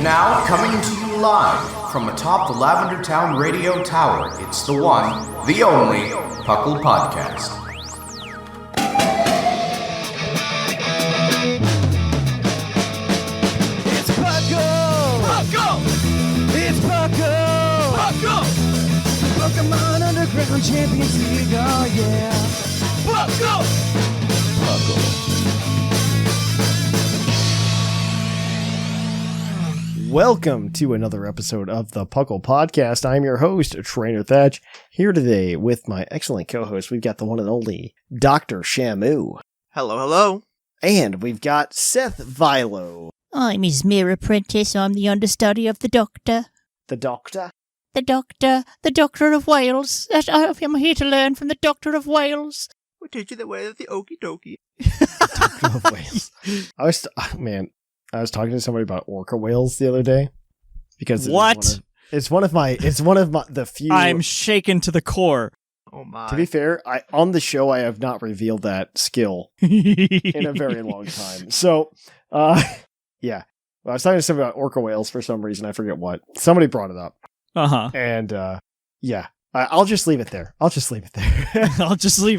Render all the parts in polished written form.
Now, coming to you live from atop the Lavender Town Radio Tower, it's the one, the only, PoGo. It's PoGo! PoGo! It's PoGo! PoGo! Pokemon Underground Champions League, oh yeah! PoGo! PoGo. Welcome to another episode of the PoGo. I'm your host, Trainer Thatch, here today with my excellent co-host. We've got the one and only Dr. Shamu. Hello, hello. And we've got Seth Vilo. I'm his mere apprentice. I'm the understudy of the doctor. The doctor? The doctor of Wales. I'm here to learn from the doctor of Wales. We teach you the way of the okie dokie. Doctor of Wales. I was talking to somebody about orca whales the other day because it's one of my the few. I'm shaken to the core. Oh my! To be fair, on the show I have not revealed that skill in a very long time. So, yeah, I was talking to somebody about orca whales for some reason. I forget what. Somebody brought it up. And yeah. I'll just leave it there. I'll just leave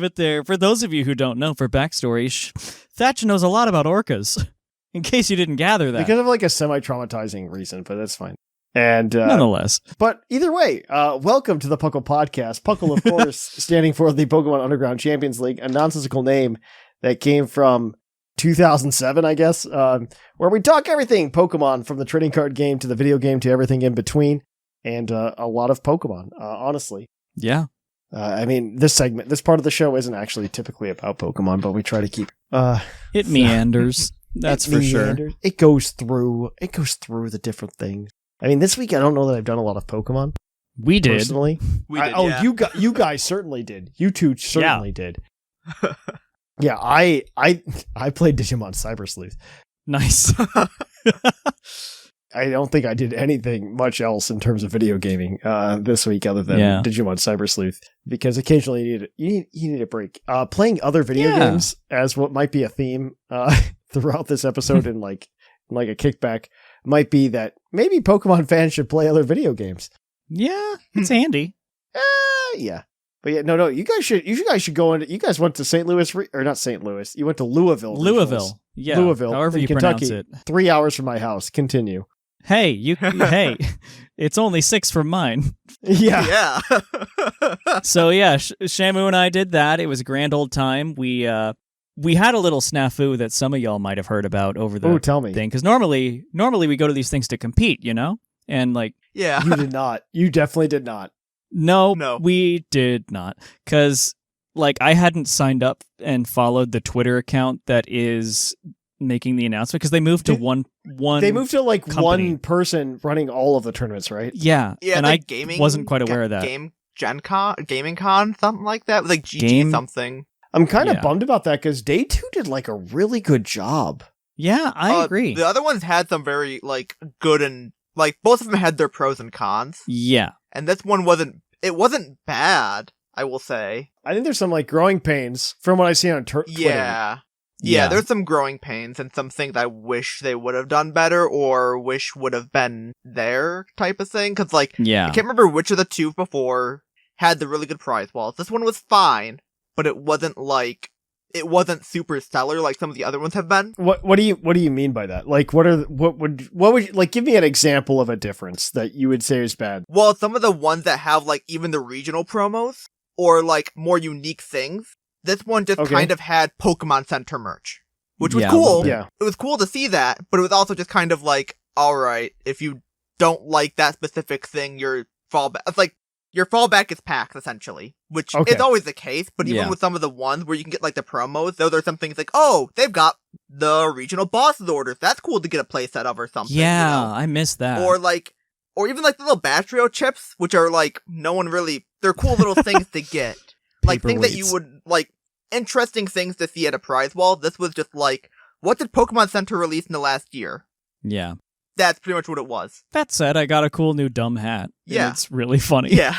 it there. For those of you who don't know, for backstory, Thatch knows a lot about orcas. In case you didn't gather that. Because of like a semi-traumatizing reason, but that's fine. And nonetheless. But either way, welcome to the Puckle Podcast. Puckle, of course, standing for the Pokemon Underground Champions League, a nonsensical name that came from 2007, I guess, where we talk everything Pokemon, from the trading card game to the video game to everything in between, and a lot of Pokemon, honestly. Yeah. I mean, this part of the show isn't actually typically about Pokemon, but we try to keep... it meanders. That's for sure. It goes through the different things. I mean, this week I don't know that I've done a lot of Pokemon. We did. Personally. We did. Yeah. You guys certainly did. You two certainly did. Yeah, I played Digimon Cyber Sleuth. Nice. I don't think I did anything much else in terms of video gaming this week other than Digimon Cyber Sleuth, because occasionally you need a break. Playing other video games as what might be a theme throughout this episode and like a kickback might be that maybe Pokemon fans should play other video games. Yeah, it's handy. Yeah. But yeah, no, you guys should go into. You guys went to St. Louis, or not St. Louis. You went to Louisville. Yeah. Louisville. However you Kentucky, pronounce it. 3 hours from my house. Continue. Hey, hey, it's only 6 from mine. Yeah. So yeah, Shamu and I did that. It was a grand old time. We had a little snafu that some of y'all might have heard about over the tell me. thing. Because normally we go to these things to compete, you know? And like... Yeah. You did not. You definitely did not. No, we did not. Because like I hadn't signed up and followed the Twitter account that is making the announcement, because they moved to one They moved to like company. one person running all of the tournaments, right? Yeah. And I wasn't quite aware of that. Gaming Con, something like that. Like GG something. I'm kind of bummed about that because Day 2 did like a really good job. Yeah, I agree. The other ones had some very like good, and like both of them had their pros and cons. Yeah. And this one wasn't bad, I will say. I think there's some like growing pains from what I see on Twitter. Yeah, there's some growing pains and some things I wish they would have done better or wish would have been there type of thing. Because, like, I can't remember which of the two before had the really good prize walls. This one was fine, but it wasn't super stellar like some of the other ones have been. What do you mean by that? Like, what would like, give me an example of a difference that you would say is bad? Well, some of the ones that have, like, even the regional promos or, like, more unique things. This one just kind of had Pokemon Center merch, which was cool. Yeah. It was cool to see that, but it was also just kind of like, all right, if you don't like that specific thing, your fallback is packs, essentially, which is always the case, but even with some of the ones where you can get, like, the promos, those are some things like, oh, they've got the regional bosses orders. That's cool to get a playset of or something. Yeah, you know? I missed that. Or even, like, the little Batrio chips, which are, like, they're cool little things to get. Like, things that you would, like, interesting things to see at a prize wall. This was just like, what did Pokemon Center release in the last year? Yeah. That's pretty much what it was. That said, I got a cool new dumb hat. Yeah. It's really funny. Yeah.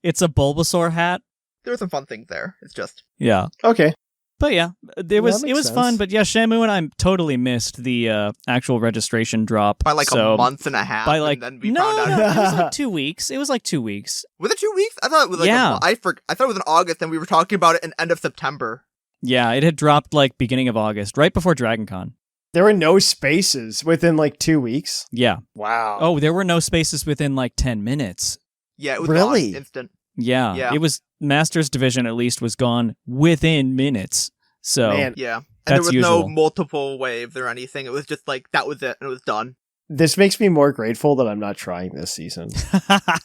It's a Bulbasaur hat. There were some fun things there. It's just... Yeah. Okay. But yeah, it was makes fun. sense. But yeah, Shamu and I totally missed the actual registration drop by like a month and a half. By like and then we found out. no, it was like 2 weeks. It was like 2 weeks. Was it 2 weeks? I thought it was like I thought it was in August, and we were talking about it in end of September. Yeah, it had dropped like beginning of August, right before DragonCon. There were no spaces within like 2 weeks. Yeah. Wow. Oh, there were no spaces within like 10 minutes. Yeah, it was Really? gone, instant. Yeah, it was Masters Division at least was gone within minutes. So Man. Yeah, and That's there was usual. no multiple waves or anything. It was just like that was it, and it was done. This makes me more grateful that I'm not trying this season.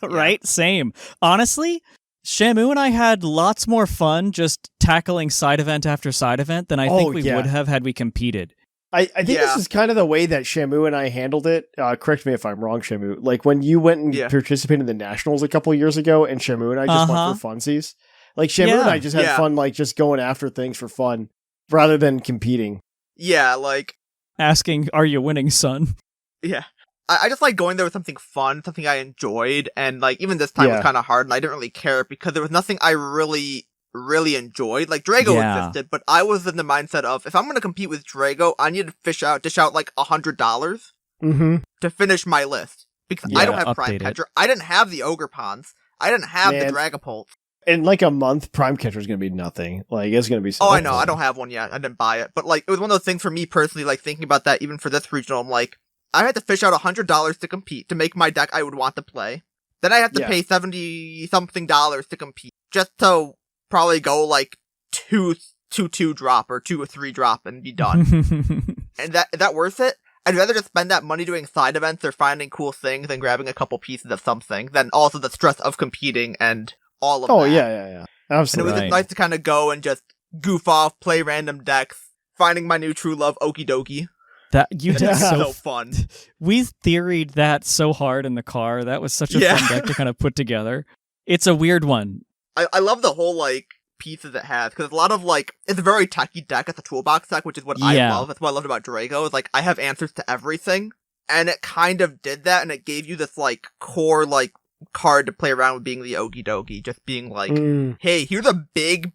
right? Same. Honestly, Shamu and I had lots more fun just tackling side event after side event than I think we would have had we competed. I think this is kind of the way that Shamu and I handled it. Correct me if I'm wrong, Shamu. Like when you went and participated in the Nationals a couple years ago, and Shamu and I just went for funsies. Like Shamu and I just had fun, like just going after things for fun rather than competing. Yeah, like asking, "Are you winning, son?" Yeah, I just like going there with something fun, something I enjoyed, and like even this time was kind of hard, and I didn't really care because there was nothing I really enjoyed. Like Drago existed, but I was in the mindset of if I'm going to compete with Drago, I need to dish out like $100 to finish my list because I don't have Prime Catcher. I didn't have the Ogre Pawns. I didn't have the Dragapult. In like a month, Prime Catcher is going to be nothing. Like it's going to be. Oh, I know. I don't have one yet. I didn't buy it, but like it was one of those things for me personally. Like thinking about that, even for this regional, I'm like, I had to fish out $100 to compete to make my deck I would want to play. Then I have to pay $70 something to compete just to probably go like 2 drop or 2 or 3 drop and be done. And is that worth it? I'd rather just spend that money doing side events or finding cool things and grabbing a couple pieces of something than also the stress of competing and all of that. Oh, yeah. Absolutely. And it was just nice to kind of go and just goof off, play random decks, finding my new true love, Okie Dokie. That you did so fun. We theoried that so hard in the car. That was such a fun deck to kind of put together. It's a weird one. I love the whole like pieces it has because a lot of like it's a very techy deck. It's a toolbox deck, which is what I love. That's what I loved about Drago. Is like I have answers to everything, and it kind of did that, and it gave you this like core like card to play around with, being the Okie Dokie, just being like, hey, here's a big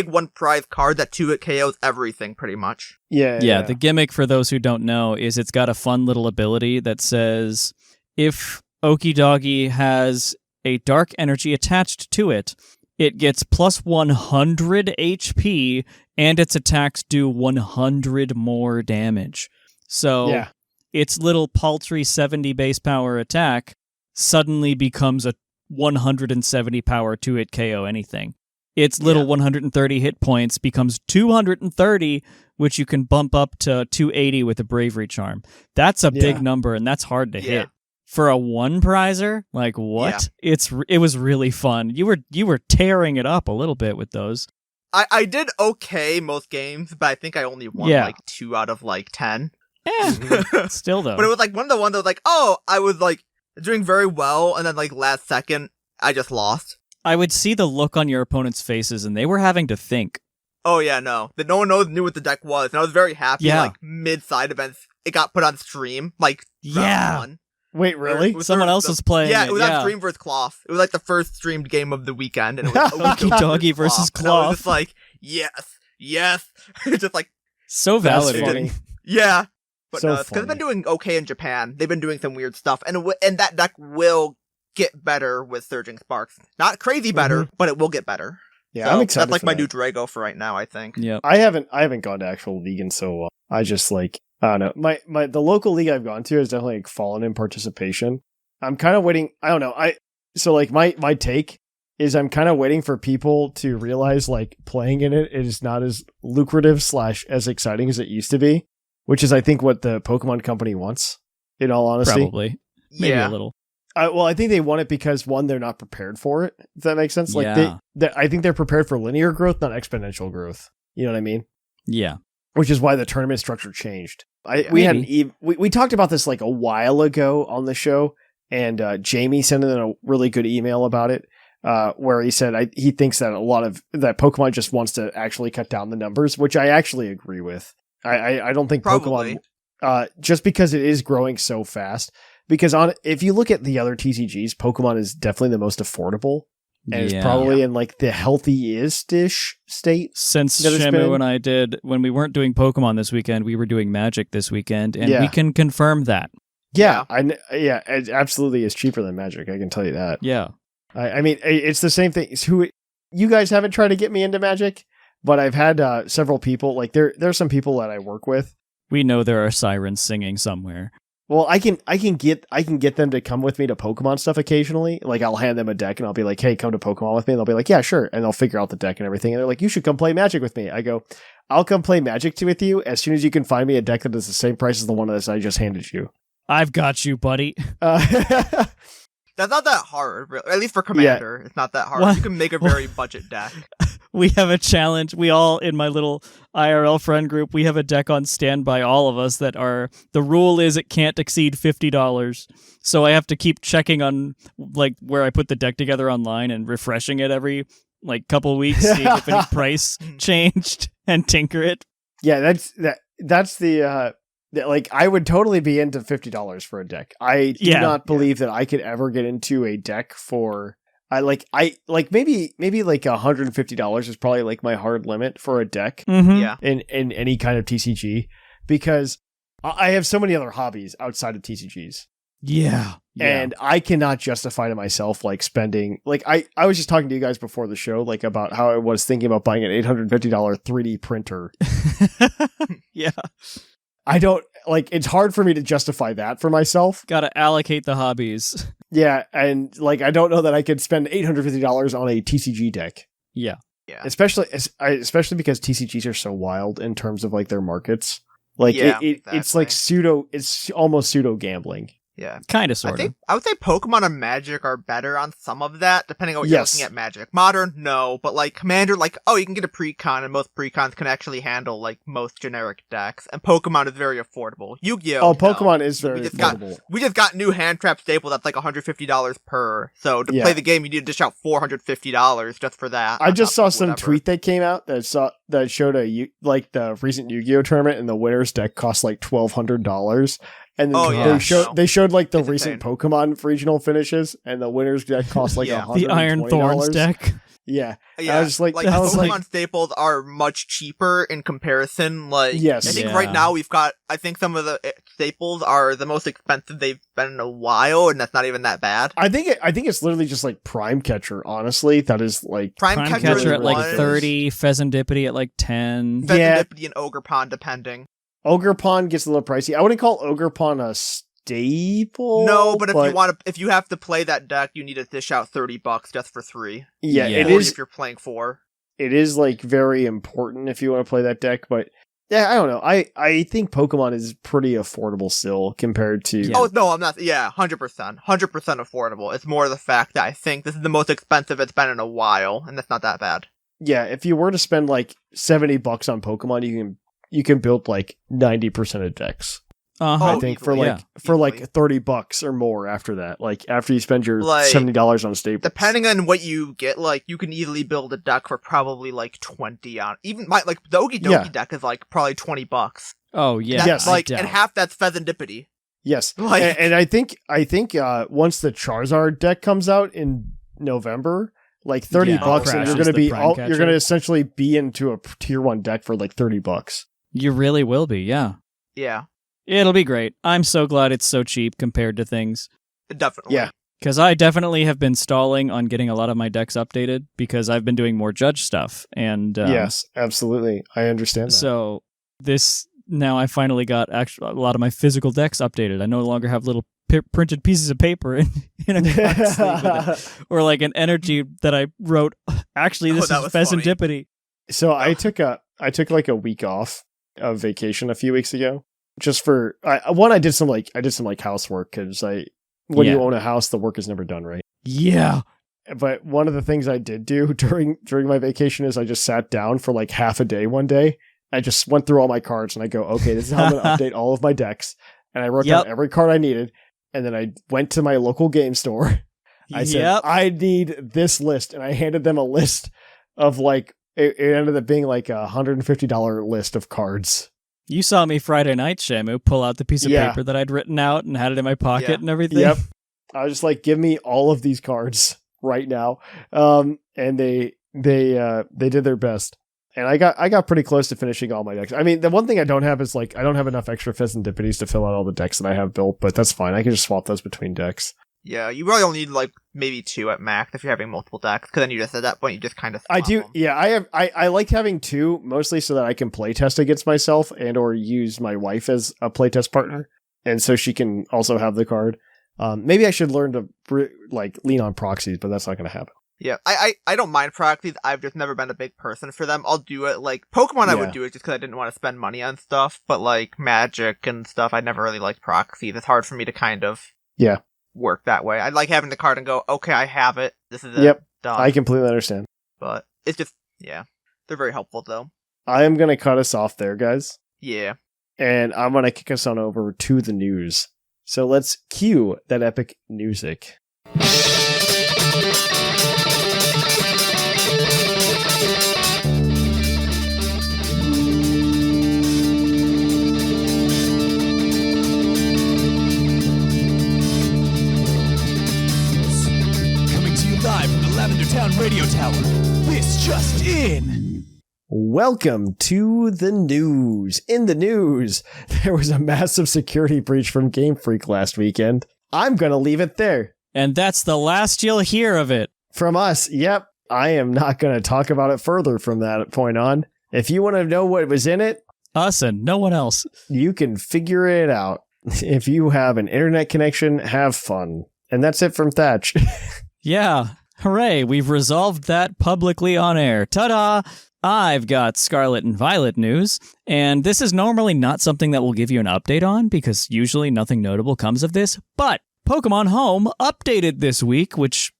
one prize card that 2-hit KOs everything pretty much. Yeah. The gimmick for those who don't know is it's got a fun little ability that says if Okie Dokie has a dark energy attached to it, it gets plus 100 HP and its attacks do 100 more damage. So its little paltry 70 base power attack suddenly becomes a 170 power 2-hit KO anything. Its little 130 hit points becomes 230, which you can bump up to 280 with a Bravery Charm. That's a big number, and that's hard to hit. For a one prizer, like what? Yeah. It was really fun. You were tearing it up a little bit with those. I did okay most games, but I think I only won like 2 out of like 10. Yeah, still though. But it was like one of the ones that was like, oh, I was like doing very well, and then like last second, I just lost. I would see the look on your opponent's faces, and they were having to think. Oh yeah, no, that no one knew what the deck was, and I was very happy. Like mid side events, it got put on stream. Like round 1. Wait, really? Someone else was playing. Yeah, it was on Stream vs. Cloth. It was like the first streamed game of the weekend, and it was Okie Dokie versus Cloth. And I was just like, yes, just like so validating. Yeah, but so no, because they've been doing okay in Japan. They've been doing some weird stuff, and that deck will get better with Surging Sparks. Not crazy better, but it will get better. Yeah, so I'm excited. That's like my new Drago for right now, I think. Yeah, I haven't gone to actual league in so long. I just like. I don't know. The local league I've gone to has definitely like fallen in participation. I'm kind of waiting. I don't know. So like my take is I'm kind of waiting for people to realize like playing in it is not as lucrative / as exciting as it used to be, which is I think what the Pokemon company wants. In all honesty, probably maybe a little. Well, I think they want it because one, they're not prepared for it. If that makes sense. Like I think they're prepared for linear growth, not exponential growth. You know what I mean? Yeah. Which is why the tournament structure changed. We talked about this like a while ago on the show, and Jamie sent in a really good email about it, where he said he thinks that that Pokemon just wants to actually cut down the numbers, which I actually agree with. I don't think Pokemon, just because it is growing so fast, because if you look at the other TCGs, Pokemon is definitely the most affordable. And it's probably in like the healthiest-ish state. Since Shamu and I did, when we weren't doing Pokemon this weekend, we were doing Magic this weekend, and we can confirm that. Yeah, it absolutely is cheaper than Magic, I can tell you that. Yeah. I mean, it's the same thing. You guys haven't tried to get me into Magic, but I've had several people, like there's some people that I work with. We know there are sirens singing somewhere. Well, I can get them to come with me to Pokemon stuff occasionally. Like I'll hand them a deck and I'll be like, "Hey, come to Pokemon with me." And they'll be like, "Yeah, sure." And they'll figure out the deck and everything. And they're like, "You should come play Magic with me." I go, "I'll come play Magic with you as soon as you can find me a deck that is the same price as the one that I just handed you." I've got you, buddy. That's not that hard, really. At least for Commander, it's not that hard. What? You can make a very budget deck. We have a challenge. We all, in my little IRL friend group, we have a deck on standby, all of us, that are, the rule is it can't exceed $50. So I have to keep checking on, like, where I put the deck together online and refreshing it every, like, couple of weeks, see if any price changed and tinker it. Yeah, that's the like, I would totally be into $50 for a deck. I do not believe that I could ever get into a deck for... maybe like $150 is probably like my hard limit for a deck in any kind of TCG, because I have so many other hobbies outside of TCGs. Yeah. And I cannot justify to myself like spending, like I was just talking to you guys before the show, like about how I was thinking about buying an $850 3D printer. Yeah. I don't, like, it's hard for me to justify that for myself. Gotta allocate the hobbies. Yeah, and like I don't know that I could spend $850 on a TCG deck. Yeah. Especially because TCGs are so wild in terms of like their markets. Like it's like it's almost pseudo gambling. Yeah. Kind of, sort of. I would say Pokemon and Magic are better on some of that, depending on what you're looking at Magic. Modern, no, but like Commander, like, you can get a Precon, and most Precons can actually handle like most generic decks, and Pokemon is very affordable. Yu-Gi-Oh! Pokemon is very affordable. We just got new hand trap staple that's like $150 per, so to play the game, you need to dish out $450 just for that. I just saw some tweet that came out that showed the recent Yu-Gi-Oh! Tournament, and the winner's deck cost like $1,200. And then they showed like the recent Pokemon regional finishes, and the winner's deck cost like $120. The Iron Thorns deck. Yeah. I was like Pokemon staples are much cheaper in comparison. Like, I think right now we've got, I think some of the staples are the most expensive they've been in a while, and that's not even that bad. I think it's literally just like Prime Catcher, honestly. That is like Prime Catcher at like 30, Pheasantipity at like 10. Pheasantipity and Ogerpon, depending. Ogerpon gets a little pricey. I wouldn't call Ogerpon a staple. No, but if you have to play that deck, you need to dish out $30 just for 3. Yeah, it is. If you're playing 4, it is like very important if you want to play that deck. But yeah, I don't know. I think Pokemon is pretty affordable still compared to. Yeah. Oh no, I'm not. Yeah, 100%, 100% affordable. It's more the fact that I think this is the most expensive it's been in a while, and that's not that bad. Yeah, if you were to spend like $70 on Pokemon, you can build like 90% of decks. I think for $30 or more after that. Like after you spend your $70 on staples. Depending on what you get, like you can easily build a deck for probably like 20 on. Even the Okie Dokie deck is like probably $20. Oh yeah. Yes. And half that's Pheasantipity. Yes. And I think once the Charizard deck comes out in November, like $30, and you're gonna essentially be into a tier 1 deck for like $30. You really will be, yeah. Yeah. It'll be great. I'm so glad it's so cheap compared to things. Definitely. Yeah. Because I definitely have been stalling on getting a lot of my decks updated because I've been doing more Judge stuff. And yes, absolutely. I understand that. So now I finally got a lot of my physical decks updated. I no longer have little printed pieces of paper in a card sleeve with it. Or like an energy that I wrote. Actually, this is Pheasantipity. So I took like a week off of vacation a few weeks ago, just for I did some housework, because when you own a house, the work is never done, right? Yeah. But one of the things I did do during my vacation is I just sat down for like half a day one day. I just went through all my cards and I go, okay, this is how I'm going to update all of my decks. And I wrote down every card I needed. And then I went to my local game store. I said, I need this list. And I handed them a list of like, it ended up being like $150 list of cards. You saw me Friday night, Shamu, pull out the piece of paper that I'd written out and had it in my pocket and everything. Yep. I was just like, give me all of these cards. right now. And they did their best. And I got pretty close to finishing all my decks. I mean, the one thing I don't have is like I don't have enough extra Pheasantipides to fill out all the decks that I have built, but that's fine. I can just swap those between decks. Yeah, you really only need like maybe 2 at max if you're having multiple decks, because then you just at that point you just kind of. I do. Them. Yeah, I like having 2 mostly so that I can play test against myself and or use my wife as a playtest partner, and so she can also have the card. Maybe I should learn to like lean on proxies, but that's not going to happen. Yeah, I don't mind proxies. I've just never been a big person for them. I'll do it like Pokemon. I would do it just because I didn't want to spend money on stuff. But like Magic and stuff, I never really liked proxies. It's hard for me to kind of work that way. I like having the card and go, okay, I have it. This is it. Done. I completely understand. But it's just they're very helpful though. I am gonna cut us off there, guys. Yeah, and I'm gonna kick us on over to the news. So let's cue that epic music. Live from the Lavender Town Radio Tower. This just in. Welcome to the news. In the news, there was a massive security breach from Game Freak last weekend. I'm going to leave it there. And that's the last you'll hear of it. From us, yep. I am not going to talk about it further from that point on. If you want to know what was in it, us and no one else, you can figure it out. If you have an internet connection, have fun. And that's it from Thatch. Yeah, hooray, we've resolved that publicly on air. Ta-da! I've got Scarlet and Violet news, and this is normally not something that we'll give you an update on, because usually nothing notable comes of this, but Pokemon Home updated this week, which,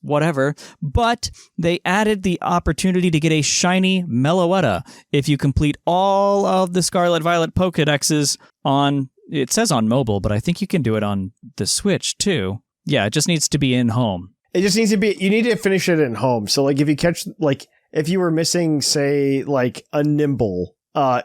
whatever, but they added the opportunity to get a shiny Meloetta if you complete all of the Scarlet Violet Pokedexes on, it says on mobile, but I think you can do it on the Switch too. Yeah, it just needs to be in home. It just needs to be, you need to finish it in home. So like if you catch, like if you were missing, say, like a Nimble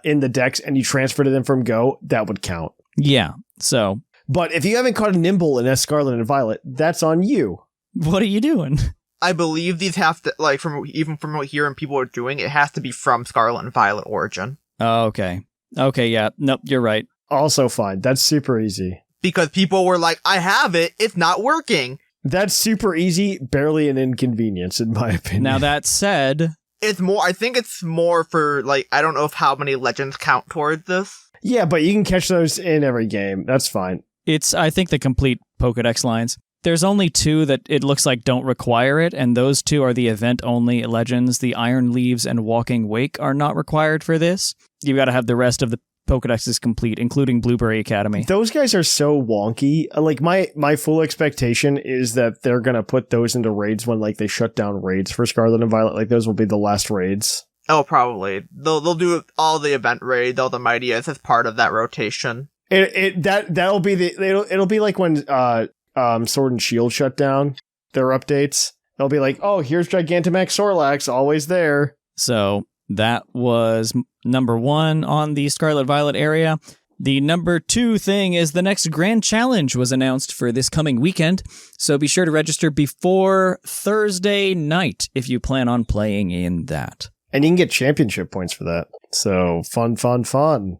in the decks and you transferred it in from Go, that would count. Yeah, so. But if you haven't caught a Nimble in Scarlet and Violet, that's on you. What are you doing? I believe these have to, like, from what here and people are doing, it has to be from Scarlet and Violet origin. Oh, okay. Okay, yeah. Nope, you're right. Also fine. That's super easy. Because people were like, I have it, it's not working. That's super easy, barely an inconvenience, in my opinion. Now, that said... I think it's more for, like, I don't know if how many legends count towards this. Yeah, but you can catch those in every game. That's fine. It's, I think, the complete Pokedex lines. There's only 2 that it looks like don't require it, and those 2 are the event-only legends. The Iron Leaves and Walking Wake are not required for this. You've got to have the rest of the Pokedex is complete, including Blueberry Academy. Those guys are so wonky. Like my full expectation is that they're gonna put those into raids when like they shut down raids for Scarlet and Violet. Like those will be the last raids. Oh, probably. They'll do all the event raids, all the Mightiest as part of that rotation. That'll be it'll be like when Sword and Shield shut down their updates. They'll be like, oh, here's Gigantamax Snorlax, always there. So that was number 1 on the Scarlet Violet area. The number 2 thing is the next Grand Challenge was announced for this coming weekend, so be sure to register before Thursday night if you plan on playing in that. And you can get championship points for that. So fun. Pokemon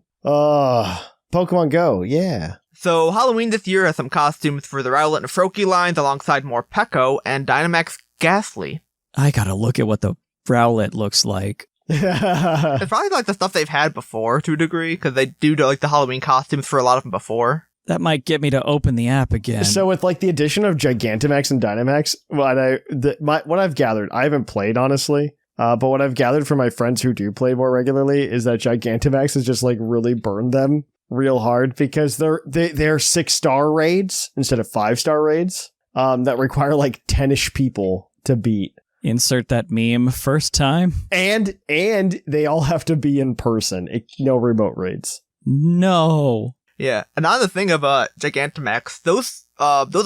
Go, yeah. So Halloween this year has some costumes for the Rowlet and Froakie lines alongside more Peko and Dynamax Ghastly. I gotta look at what the Rowlet looks like. It's probably like the stuff they've had before to a degree, because they do like the Halloween costumes for a lot of them before. That might get me to open the app again. So with like the addition of Gigantamax and Dynamax, what I've gathered, I haven't played honestly, but what I've gathered from my friends who do play more regularly is that Gigantamax has just like really burned them real hard because they're 6-star raids instead of 5-star raids that require like 10-ish people to beat. Insert that meme first time. And they all have to be in person. No remote raids. No. Yeah. Another thing about Gigantamax, those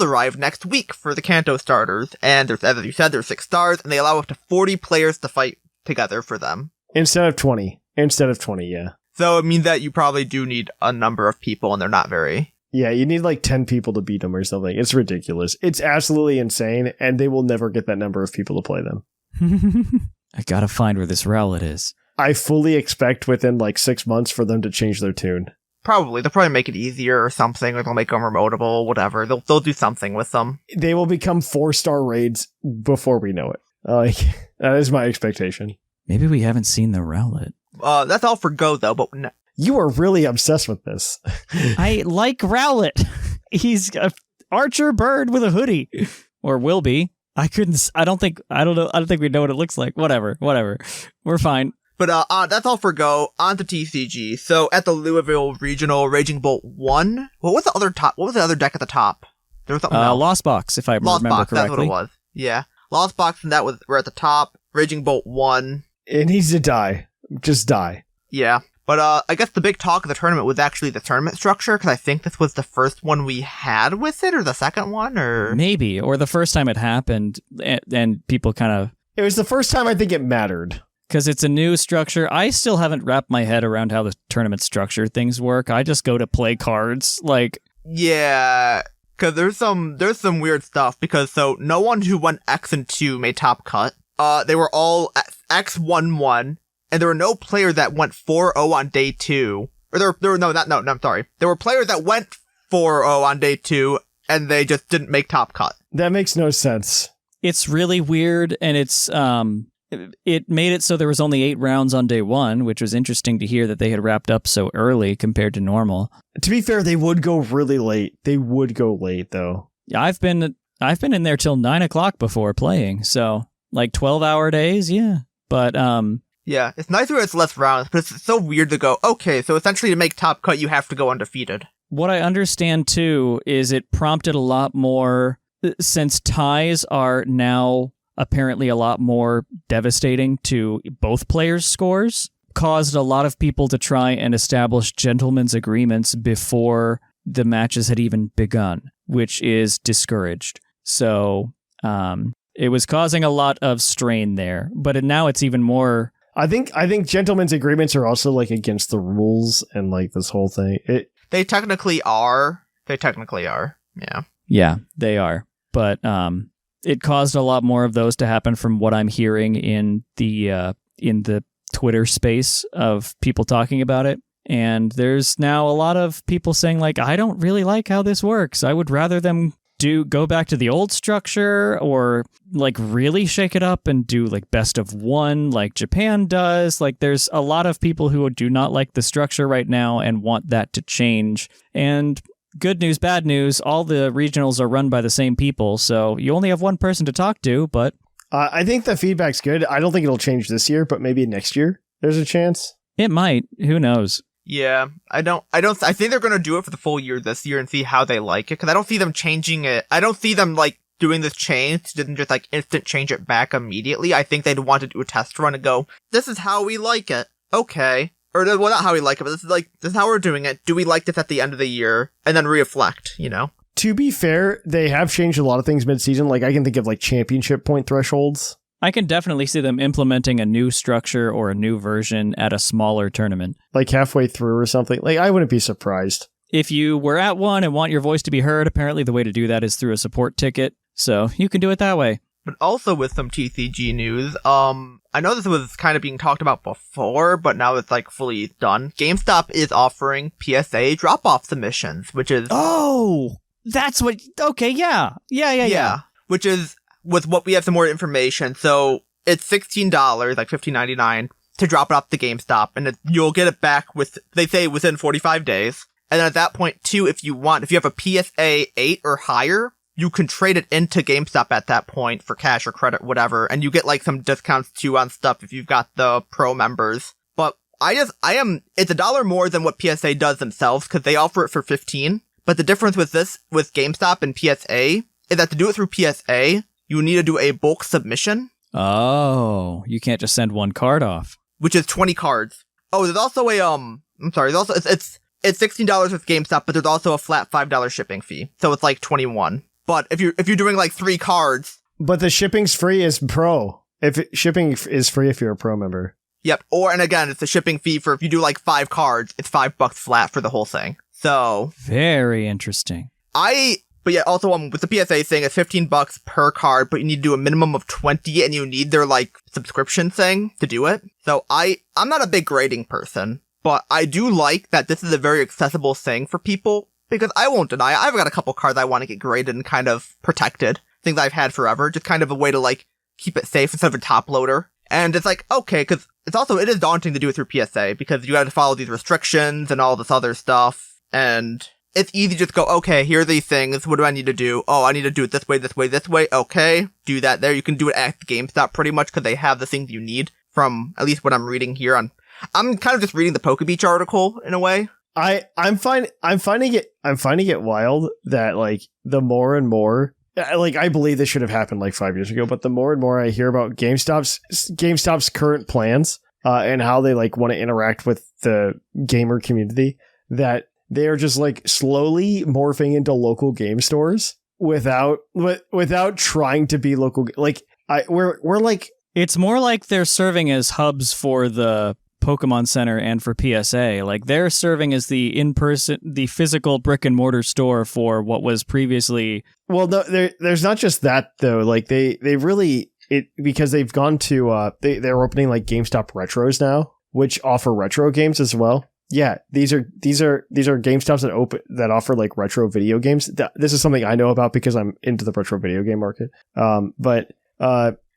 arrive next week for the Kanto starters. And there's, as you said, there's 6 stars, and they allow up to 40 players to fight together for them. Instead of 20, yeah. So it means that you probably do need a number of people, and they're not very Yeah, you need like 10 people to beat them or something. It's ridiculous. It's absolutely insane, and they will never get that number of people to play them. I gotta find where this rowlet is. I fully expect within like 6 months for them to change their tune. Probably. They'll probably make it easier or something, or they'll make them remotable, whatever. They'll do something with them. They will become 4-star raids before we know it. That is my expectation. Maybe we haven't seen the rowlet. That's all for Go, though, but no. You are really obsessed with this. I like Rowlet. He's an archer bird with a hoodie. Or will be. I don't think we know what it looks like. Whatever. We're fine. But that's all for Go. On to TCG. So at the Louisville Regional, Raging Bolt 1. What was the other deck at the top? There was something else. Lost Box, if I remember correctly. That's what it was. Yeah. Lost Box and that were at the top. Raging Bolt 1. It needs to die. Just die. Yeah. But I guess the big talk of the tournament was actually the tournament structure, because I think this was the first one we had with it, or the second one, or... Maybe, or the first time it happened, and people kind of... It was the first time I think it mattered. Because it's a new structure. I still haven't wrapped my head around how the tournament structure things work. I just go to play cards, like... Yeah, because there's some weird stuff, because so no one who went X and 2 made top cut. They were all X 1-1. And there were no players that went 4-0 on day 2. Or I'm sorry. There were players that went 4-0 on day 2, and they just didn't make top cut. That makes no sense. It's really weird, and it made it so there was only 8 rounds on day 1, which was interesting to hear that they had wrapped up so early compared to normal. To be fair, they would go really late. They would go late, though. Yeah, I've been in there till 9 o'clock before playing, so like 12-hour days, yeah. But yeah, it's nicer it's less rounds, but it's so weird to go, okay, so essentially to make top cut, you have to go undefeated. What I understand, too, is it prompted a lot more, since ties are now apparently a lot more devastating to both players' scores, caused a lot of people to try and establish gentlemen's agreements before the matches had even begun, which is discouraged. So, it was causing a lot of strain there, but now it's even more... I think gentlemen's agreements are also like against the rules and like this whole thing. They technically are. Yeah. Yeah, they are. But it caused a lot more of those to happen from what I'm hearing in the Twitter space of people talking about it. And there's now a lot of people saying like, I don't really like how this works. I would rather them go back to the old structure, or like really shake it up and do like best of one like Japan does. Like there's a lot of people who do not like the structure right now and want that to change. And good news, bad news, all the regionals are run by the same people, so you only have one person to talk to, but... I think the feedback's good. I don't think it'll change this year, but maybe next year there's a chance. It might. Who knows? Yeah, I think they're going to do it for the full year this year and see how they like it, because I don't see them changing it. I don't see them, like, doing this change, didn't just, like, instant change it back immediately. I think they'd want to do a test run and go, this is how we like it. Okay. Or, well, not how we like it, but this is how we're doing it. Do we like this at the end of the year? And then reflect, you know? To be fair, they have changed a lot of things mid-season. Like, I can think of, like, championship point thresholds. I can definitely see them implementing a new structure or a new version at a smaller tournament. Like halfway through or something. Like, I wouldn't be surprised. If you were at one and want your voice to be heard, apparently the way to do that is through a support ticket. So you can do it that way. But also with some TCG news, I know this was kind of being talked about before, but now it's like fully done. GameStop is offering PSA drop-off submissions, which is... Oh! That's what... Okay, yeah. Yeah. Which is... With what we have some more information, so it's $16, like $15.99, to drop it off to GameStop, and you'll get it back they say within 45 days. And then at that point, too, if you have a PSA 8 or higher, you can trade it into GameStop at that point for cash or credit, whatever, and you get like some discounts too on stuff if you've got the pro members. But it's $1 more than what PSA does themselves, because they offer it for $15. But the difference with GameStop and PSA is that to do it through PSA, you need to do a bulk submission. Oh, you can't just send one card off. Which is 20 cards. Oh, there's also it's $16 with GameStop, but there's also a flat $5 shipping fee. So it's like $21. But if you're doing like 3 cards. But the shipping's free as pro. Shipping is free if you're a pro member. Yep. And again, it's a shipping fee for if you do like 5 cards, it's $5 flat for the whole thing. So very interesting. But yeah, also with the PSA thing, it's $15 per card, but you need to do a minimum of 20, and you need their like subscription thing to do it. So I'm not a big grading person, but I do like that this is a very accessible thing for people, because I won't deny I've got a couple cards I want to get graded and kind of protected, things I've had forever, just kind of a way to like keep it safe instead of a top loader. And it's like, okay, because it is daunting to do it through PSA, because you got to follow these restrictions and all this other stuff, and it's easy to just go, okay, here are these things. What do I need to do? Oh, I need to do it this way, this way, this way. Okay, do that there. You can do it at GameStop pretty much because they have the things you need from at least what I'm reading here on. I'm kind of just reading the PokeBeach article in a way. I'm finding it wild that like the more and more, like I believe this should have happened like 5 years ago, but the more and more I hear about GameStop's current plans and how they like want to interact with the gamer community, that they are just like slowly morphing into local game stores without trying to be local. Like we're like, it's more like they're serving as hubs for the Pokemon Center and for PSA. Like they're serving as the physical brick and mortar store for what was previously. Well, no, there's not just that though. Like they really because they've gone to they're opening like GameStop Retros now, which offer retro games as well. Yeah, these are GameStops that offer like retro video games. This is something I know about because I'm into the retro video game market.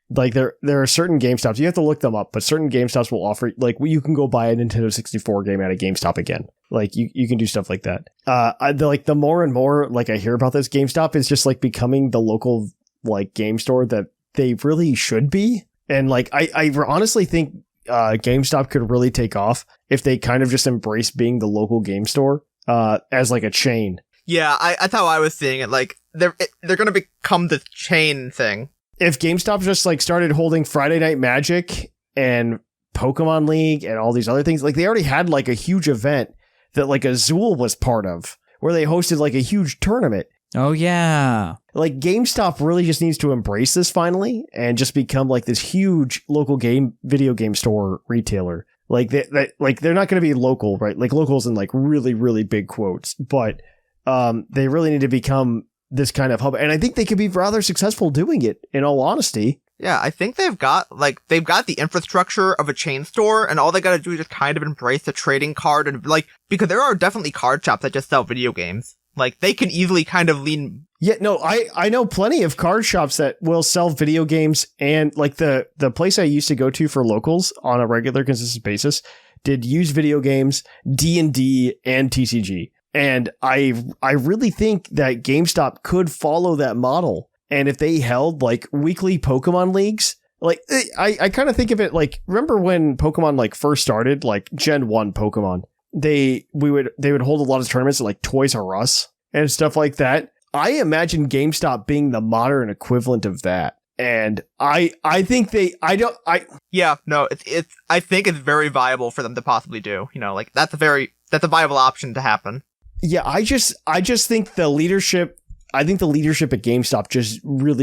Like there are certain GameStops, you have to look them up, but certain GameStops will offer like you can go buy a Nintendo 64 game at a GameStop again. Like you can do stuff like that. The more and more like I hear about this, GameStop is just like becoming the local like game store that they really should be. And like I honestly think GameStop could really take off if they kind of just embrace being the local game store as like a chain. Yeah, that's how I was seeing it. Like they're going to become the chain thing. If GameStop just like started holding Friday Night Magic and Pokemon League and all these other things, like they already had like a huge event that like Azul was part of, where they hosted like a huge tournament. Oh yeah. Like GameStop really just needs to embrace this finally and just become like this huge local video game store retailer. Like they're not going to be local, right? Like locals in like really, really big quotes, but they really need to become this kind of hub. And I think they could be rather successful doing it, in all honesty. Yeah, I think they've got the infrastructure of a chain store, and all they got to do is just kind of embrace the trading card and like, because there are definitely card shops that just sell video games. Like they can easily kind of lean. Yeah, no, I know plenty of card shops that will sell video games, and like the place I used to go to for locals on a regular consistent basis did use video games, D&D, and TCG. And I really think that GameStop could follow that model. And if they held like weekly Pokemon leagues, like I kind of think of it like, remember when Pokemon like first started, like Gen 1 Pokemon, they would hold a lot of tournaments at like Toys R Us and stuff like that. I imagine GameStop being the modern equivalent of that. And I think I think it's very viable for them to possibly do, you know, like that's a viable option to happen. Yeah, I just think the leadership at GameStop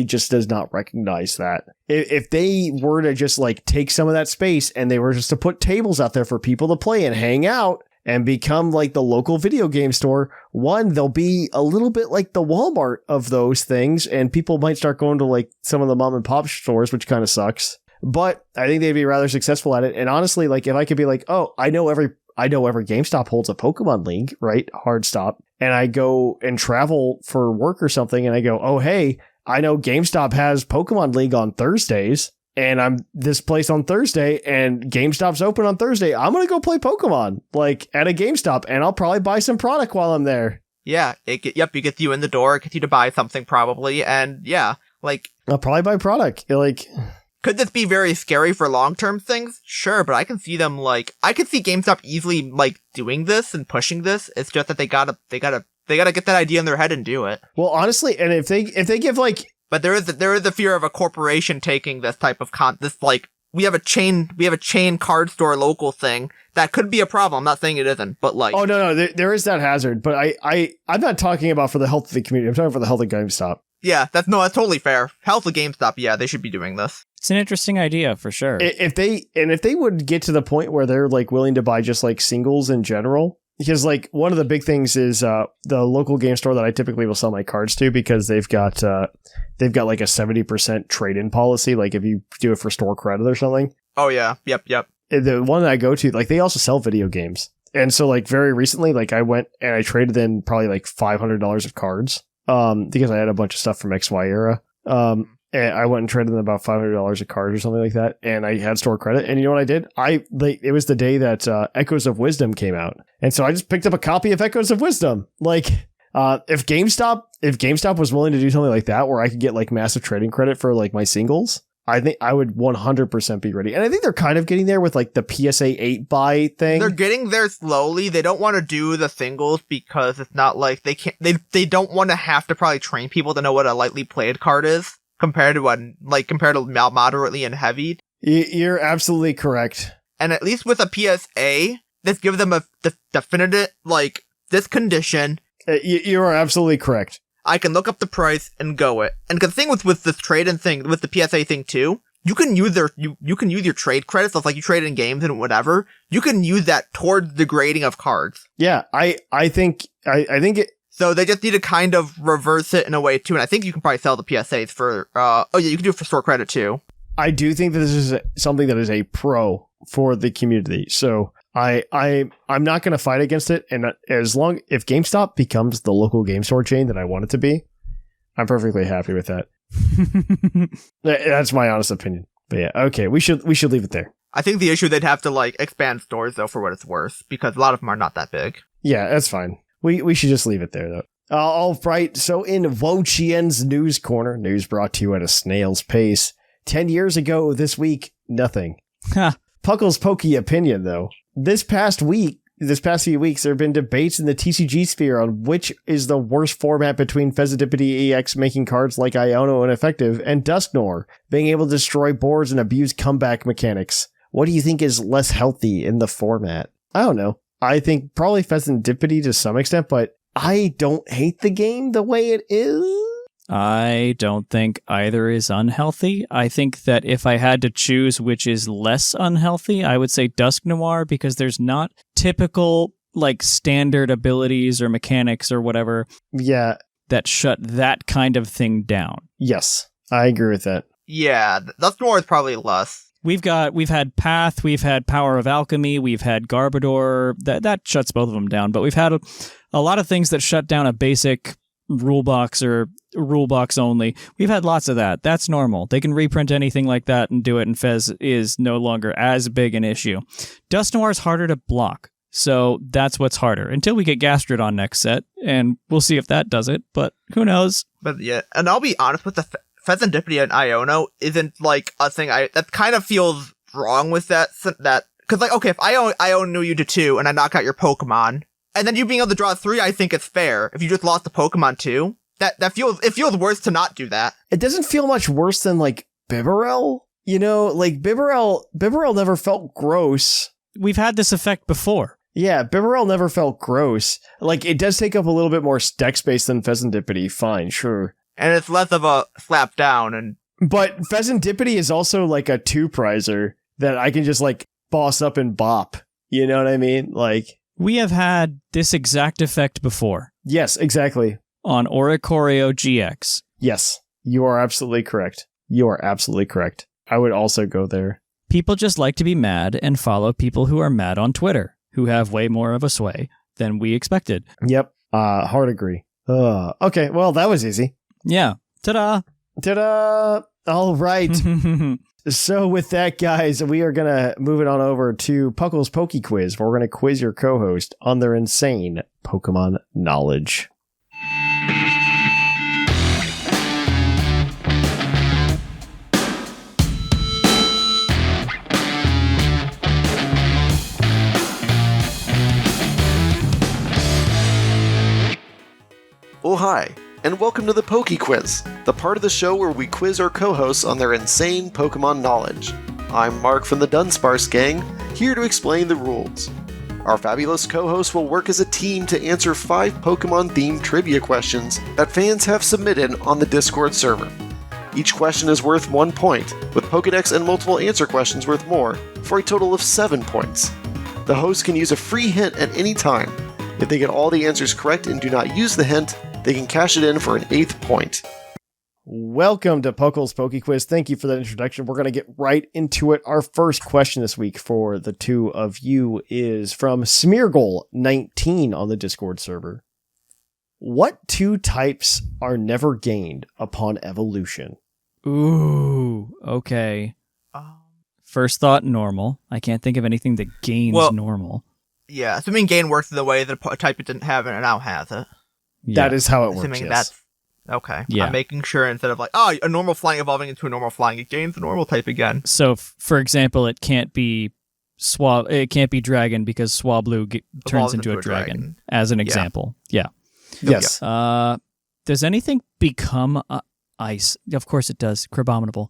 just does not recognize that. If they were to just like take some of that space and they were just to put tables out there for people to play and hang out and become like the local video game store, one, they'll be a little bit like the Walmart of those things, and people might start going to like some of the mom and pop stores, which kind of sucks. But I think they'd be rather successful at it. And honestly, like if I could be like, oh, I know every GameStop holds a Pokemon League, right? Hard stop. And I go and travel for work or something, and I go, oh, hey, I know GameStop has Pokemon League on Thursdays, and I'm this place on Thursday, and GameStop's open on Thursday. I'm going to go play Pokemon, like, at a GameStop, and I'll probably buy some product while I'm there. Yeah, it gets you in the door, it gets you to buy something probably, and yeah, like... I'll probably buy product, like... Could this be very scary for long-term things? Sure, but I can see them I could see GameStop easily like doing this and pushing this. It's just that they gotta get that idea in their head and do it. Well, honestly, and if they give like, but there is the fear of a corporation taking this type of we have a chain card store local thing that could be a problem. I'm not saying it isn't, but like, oh no, there is that hazard. But I'm not talking about for the health of the community. I'm talking for the health of GameStop. Yeah, that's totally fair. Hell's a GameStop, yeah, they should be doing this. It's an interesting idea for sure. If they would get to the point where they're like willing to buy just like singles in general, because like one of the big things is the local game store that I typically will sell my cards to, because they've got like a 70% trade-in policy, like if you do it for store credit or something. Oh yeah, yep. The one that I go to, like they also sell video games. And so like very recently, like I went and I traded in probably like $500 of cards because I had a bunch of stuff from XY era. And I went and traded in about $500 of cards or something like that. And I had store credit. And you know what I did? It was the day that Echoes of Wisdom came out. And so I just picked up a copy of Echoes of Wisdom. Like if GameStop was willing to do something like that, where I could get like massive trading credit for like my singles, I think I would 100% be ready. And I think they're kind of getting there with like the PSA 8 buy thing. They're getting there slowly. They don't want to do the singles because it's not like they don't want to have to probably train people to know what a lightly played card is compared to moderately and heavy. You're absolutely correct. And at least with a PSA, let's give them a definitive, like, this condition. You are absolutely correct. I can look up the price and go it. And the thing with this trade-in thing, with the PSA thing too, you can use you can use your trade credits, so like you trade in games and whatever. You can use that towards the grading of cards. Yeah, I think it. So they just need to kind of reverse it in a way too. And I think you can probably sell the PSAs for. You can do it for store credit too. I do think that this is something that is a pro for the community. So I'm not going to fight against it. And if GameStop becomes the local game store chain that I want it to be, I'm perfectly happy with that. That's my honest opinion. But yeah, okay, we should leave it there. I think the issue, they'd have to like expand stores though, for what it's worth, because a lot of them are not that big. Yeah, that's fine. We should just leave it there though. All right. So in Wo-Chien's News Corner, news brought to you at a snail's pace. 10 years ago this week, nothing. Puckle's pokey opinion, though. This past few weeks, there have been debates in the TCG sphere on which is the worst format between Pheasantipity EX making cards like Iono ineffective and Dusknoir being able to destroy boards and abuse comeback mechanics. What do you think is less healthy in the format? I don't know. I think probably Pheasantipity to some extent, but I don't hate the game the way it is. I don't think either is unhealthy. I think that if I had to choose which is less unhealthy, I would say Dusknoir, because there's not typical like standard abilities or mechanics or whatever that shut that kind of thing down. Yes, I agree with that. Yeah, Dusknoir is probably less. We've had Path, we've had Power of Alchemy, we've had Garbodor. That shuts both of them down, but we've had a lot of things that shut down a basic rule box or rule box only. We've had lots of that. That's normal. They can reprint anything like that and do it, and Fez is no longer as big an issue. Dusknoir is harder to block, so that's what's harder. Until we get Gastrodon next set, and we'll see if that does it, but who knows? But yeah, and I'll be honest with the Pheasantipity and Iono isn't like a thing that kind of feels wrong with that, because like, okay, if Iono you to 2 and I knock out your Pokemon, and then you being able to draw 3, I think it's fair. If you just lost the Pokemon too, it feels worse to not do that. It doesn't feel much worse than like Bibarel. You know, like Bibarel never felt gross. We've had this effect before. Yeah, Bibarel never felt gross. Like, it does take up a little bit more deck space than Pheasantipity, fine, sure. And it's less of a slap down. But Pheasantipity is also like a 2-prizer that I can just like boss up and bop. You know what I mean? Like, we have had this exact effect before. Yes, exactly. On Oricorio GX. Yes, you are absolutely correct. I would also go there. People just like to be mad and follow people who are mad on Twitter, who have way more of a sway than we expected. Yep, hard agree. Okay, well, that was easy. Yeah. Ta-da! Ta-da! All right. So with that, guys, we are going to move it on over to Puckle's Poke Quiz, where we're going to quiz your co-host on their insane Pokemon knowledge. Oh, hi, and welcome to the Poke Quiz, the part of the show where we quiz our co-hosts on their insane Pokemon knowledge. I'm Mark from the Dunsparce Gang, here to explain the rules. Our fabulous co-hosts will work as a team to answer 5 Pokemon-themed trivia questions that fans have submitted on the Discord server. Each question is worth 1 point, with Pokedex and multiple answer questions worth more, for a total of 7 points. The host can use a free hint at any time. If they get all the answers correct and do not use the hint, they can cash it in for an 8th point. Welcome to Puckle's Poke Quiz. Thank you for that introduction. We're going to get right into it. Our first question this week for the two of you is from Smeargle19 on the Discord server. What 2 types are never gained upon evolution? Ooh, okay. First thought, normal. I can't think of anything that gains normal. Yeah, assuming gain works in the way that a type it didn't have and it now has it. Yeah. That is how it works, Assuming yes. that's... Okay. Yeah. I'm making sure instead of like, a normal flying evolving into a normal flying, it gains the normal type again. So, for example, it can't be dragon because Swablu turns into a dragon, as an example. Yeah. Yes. Does anything become ice? Of course it does. Crabominable.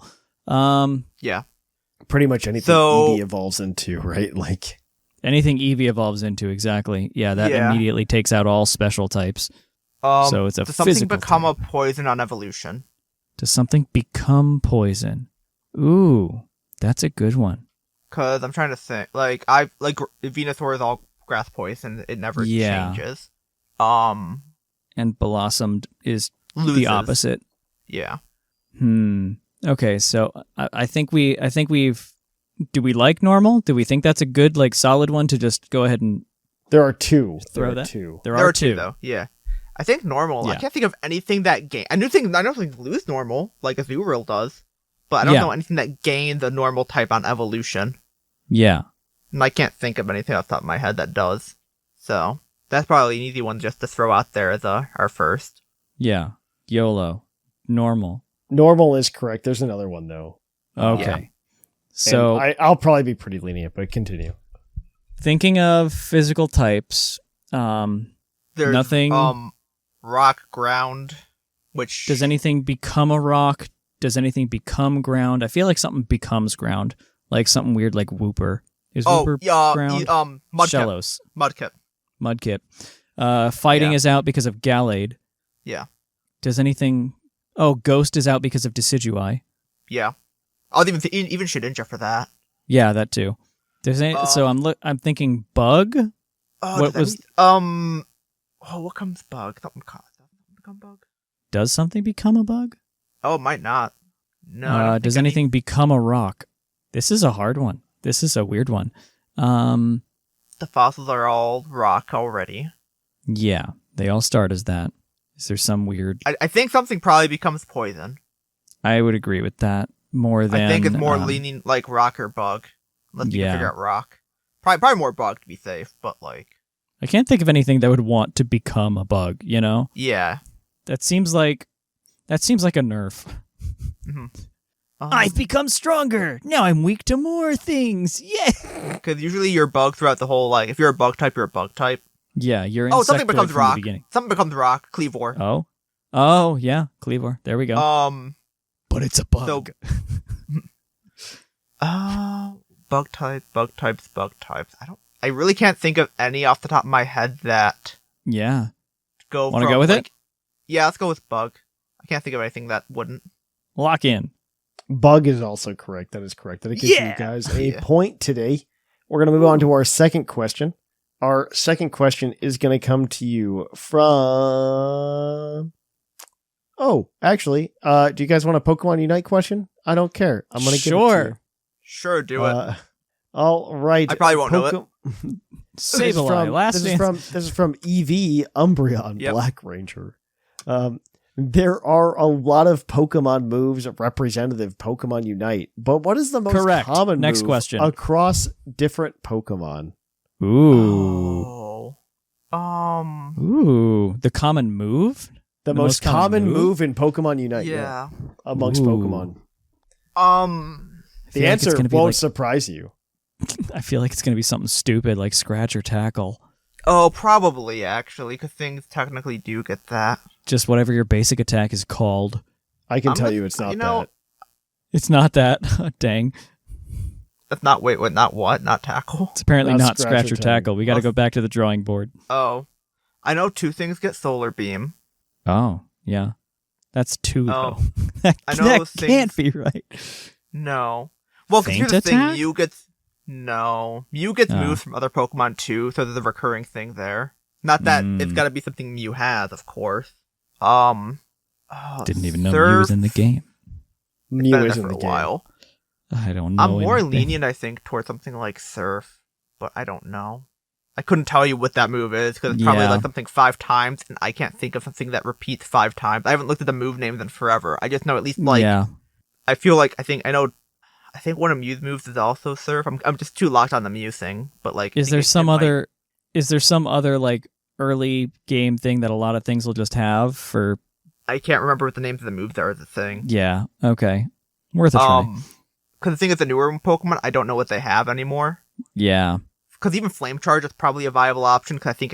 Yeah. Pretty much anything Eevee evolves into, right? Like anything Eevee evolves into, exactly. Yeah, that immediately takes out all special types. So it's a does something physical become type. a poison on evolution? Does something become poison? Ooh, that's a good one. Because I'm trying to think. Like, Venusaur is all grass poison. It never changes. And Blossomed is Loses. the opposite. Yeah. Okay, so I think we've... Do we like normal? Do we think that's a good, solid one to just go ahead and... there are 2. Throw There that? are 2. There are 2. though. Yeah. I think normal. Yeah. I can't think of anything that gain. I don't think lose normal, like Azurill does. But I don't know anything that gains a normal type on evolution. Yeah. And I can't think of anything off the top of my head that does. So, that's probably an easy one just to throw out there as our first. Yeah. YOLO. Normal. Normal is correct. There's another one, though. Okay. Yeah. So, I'll probably be pretty lenient, but continue. thinking of physical types, There's nothing... rock, ground, which... Does anything become a rock? Does anything become ground? I feel like something becomes ground. Like something weird like Wooper. Is Wooper ground? Mudkip. Shellos. Mudkip. Fighting is out because of Gallade. Yeah. Does anything... Oh, Ghost is out because of Decidueye. Yeah. I'll even Shedinja for that. Yeah, that too. So I'm thinking bug? What comes bug? Something become bug? Does something become a bug? Oh, it might not. No. Does anything become a rock? This is a hard one. This is a weird one. The fossils are all rock already. Yeah, they all start as that. Is there some weird... I think something probably becomes poison. I would agree with that more than... I think it's more leaning like rock or bug. Unless you can figure out rock. Probably more bug to be safe, but I can't think of anything that would want to become a bug, you know? Yeah. That seems like a nerf. Mm-hmm. I've become stronger! Now I'm weak to more things! Yeah! Because usually you're bug throughout the whole, if you're a bug type, you're a bug type. Yeah, you're something becomes from rock. The beginning. Something becomes rock. Cleavor. Oh, yeah, Cleavor. There we go. But it's a bug. Bug types. I really can't think of any off the top of my head that... Yeah. Want to go with it? Yeah, let's go with bug. I can't think of anything that wouldn't. Lock in. Bug is also correct. That is correct. That gives you guys a point today. We're going to move on to our second question. Our second question is going to come to you from... Oh, actually, do you guys want a Pokemon Unite question? I don't care. I'm going to give it to you. Sure, do it. All right. I probably won't know it. Sableye, this is from EV Umbreon Black Ranger. There are a lot of Pokemon moves representative Pokemon Unite, but what is the most common Next move question. across different Pokemon? Ooh. Ooh, the common move? The most common move in Pokemon Unite. Yeah. Amongst Pokemon. The answer won't surprise you. I feel like it's going to be something stupid like Scratch or Tackle. Oh, probably, actually, because things technically do get that. Just whatever your basic attack is called. I can tell you it's not that. It's not that. Dang. That's not, wait, what, not what? Not tackle? It's apparently not scratch or tackle. We got to go back to the drawing board. Oh. I know 2 things get solar beam. Oh, yeah. That's 2, though. I know that those can't be right. No. Well, because here's the thing, Mew gets moves from other Pokemon too, so there's a recurring thing there. Not that it's got to be something Mew has, of course. Didn't even know Mew was in the game. Mew is in the game. While. I don't know. I'm more anything. lenient, I think, towards something like Surf, but I don't know. I couldn't tell you what that move is because it's probably like something 5 times, and I can't think of something that repeats 5 times. I haven't looked at the move names in forever. I just know at least I feel like I think one of Mew's moves is also Surf. I'm just too locked on the Mew thing, but like, is there some other like early game thing that a lot of things will just have for? I can't remember what the names of the moves are. The thing. Yeah. Okay. Worth a try. Because the thing is, the newer Pokemon, I don't know what they have anymore. Yeah. Because even Flame Charge is probably a viable option. Because I think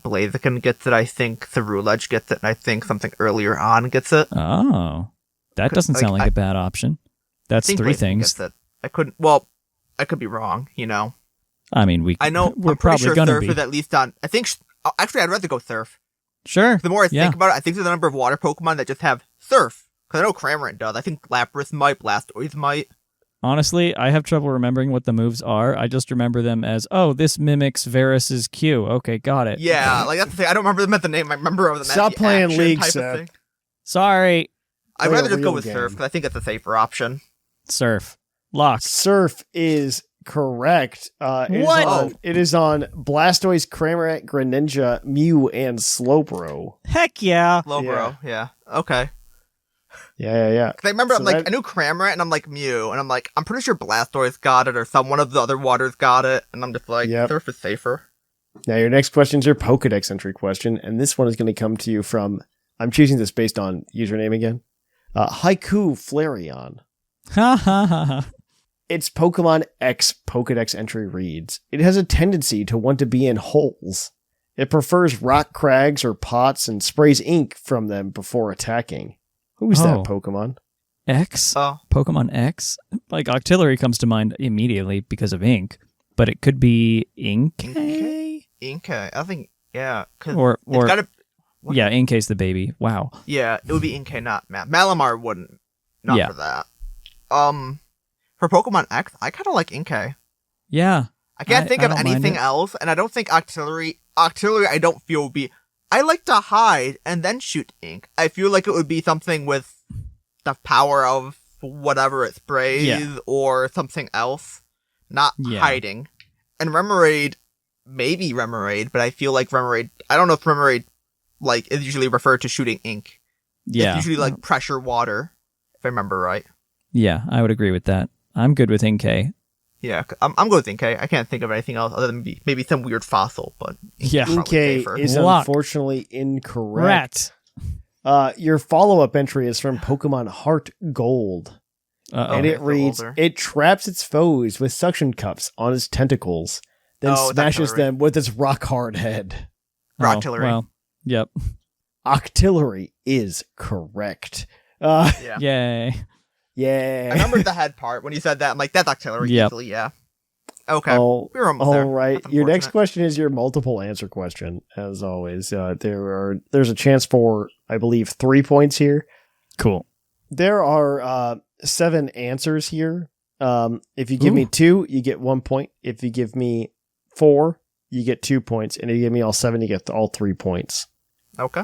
Blaziken gets it. I think Ceruledge gets it, and I think something earlier on gets it. Oh, that doesn't sound like a bad option. That's 3 Blaziken things. Gets it. I could be wrong. You know. I mean, I know. We're I'm probably pretty sure gonna Surf be. is at least on. I think. Actually, I'd rather go Surf. Sure. The more I think about it, I think there's a number of water Pokemon that just have Surf. Because I know Cramorant does. I think Lapras might, Blastoise might. Honestly, I have trouble remembering what the moves are. I just remember them as, this mimics Varus's Q. Okay, got it. Yeah, like that's the thing. I don't remember them at the name. I remember them Stop at the playing action League, type Seth. of thing. Sorry. I'd rather just go with game. Surf because I think it's a safer option. Surf. Lock. Surf is correct. It is on Blastoise, Cramorant, Greninja, Mew, and Slowbro. Heck yeah. Slowbro, yeah. Okay. Yeah. Because I remember, I knew Cramorant, and I'm like Mew, and I'm like, I'm pretty sure Blastoise got it, or one of the other waters got it, and I'm just like, Surf is safer. Now, your next question is your Pokedex entry question, and this one is going to come to you from, I'm choosing this based on username again, Haiku Flareon. Ha ha ha ha. Its Pokemon X Pokedex entry reads, it has a tendency to want to be in holes. It prefers rock crags or pots and sprays ink from them before attacking. Who's that Pokemon? X? Pokemon X? Like, Octillery comes to mind immediately because of ink, but it could be Inkay? Inkay. I think, yeah. Or Inkay's the baby. Wow. Yeah, it would be Inkay, not Malamar wouldn't. Not for that. For Pokemon X, I kind of like Inkay. Yeah. I can't think of anything else, and I don't think Octillery, I don't feel would be... I like to hide and then shoot ink. I feel like it would be something with the power of whatever it sprays or something else, not hiding. And Remoraid, maybe Remoraid, but I feel like Remoraid, I don't know if Remoraid like is usually referred to shooting ink. Yeah. It's usually like pressure water, if I remember right. Yeah, I would agree with that. I'm good with Inkay. Yeah, I'm good with Inkay. I can't think of anything else other than maybe some weird fossil, but Inkay is unfortunately incorrect. Your follow-up entry is from Pokemon Heart Gold. And it reads, it traps its foes with suction cups on its tentacles, then smashes them with its rock-hard head. Octillery. Well, yep. Octillery is correct. Yay. Yeah. I remember the head part when you said that. I'm like, that's Octillery easily, yeah. Okay. We're almost there. All right. Your next question is your multiple answer question, as always. There's a chance for, I believe, 3 points here. Cool. There are 7 answers here. If you give me 2, you get 1 point. If you give me 4, you get 2 points. And if you give me all 7, you get all 3 points. Okay.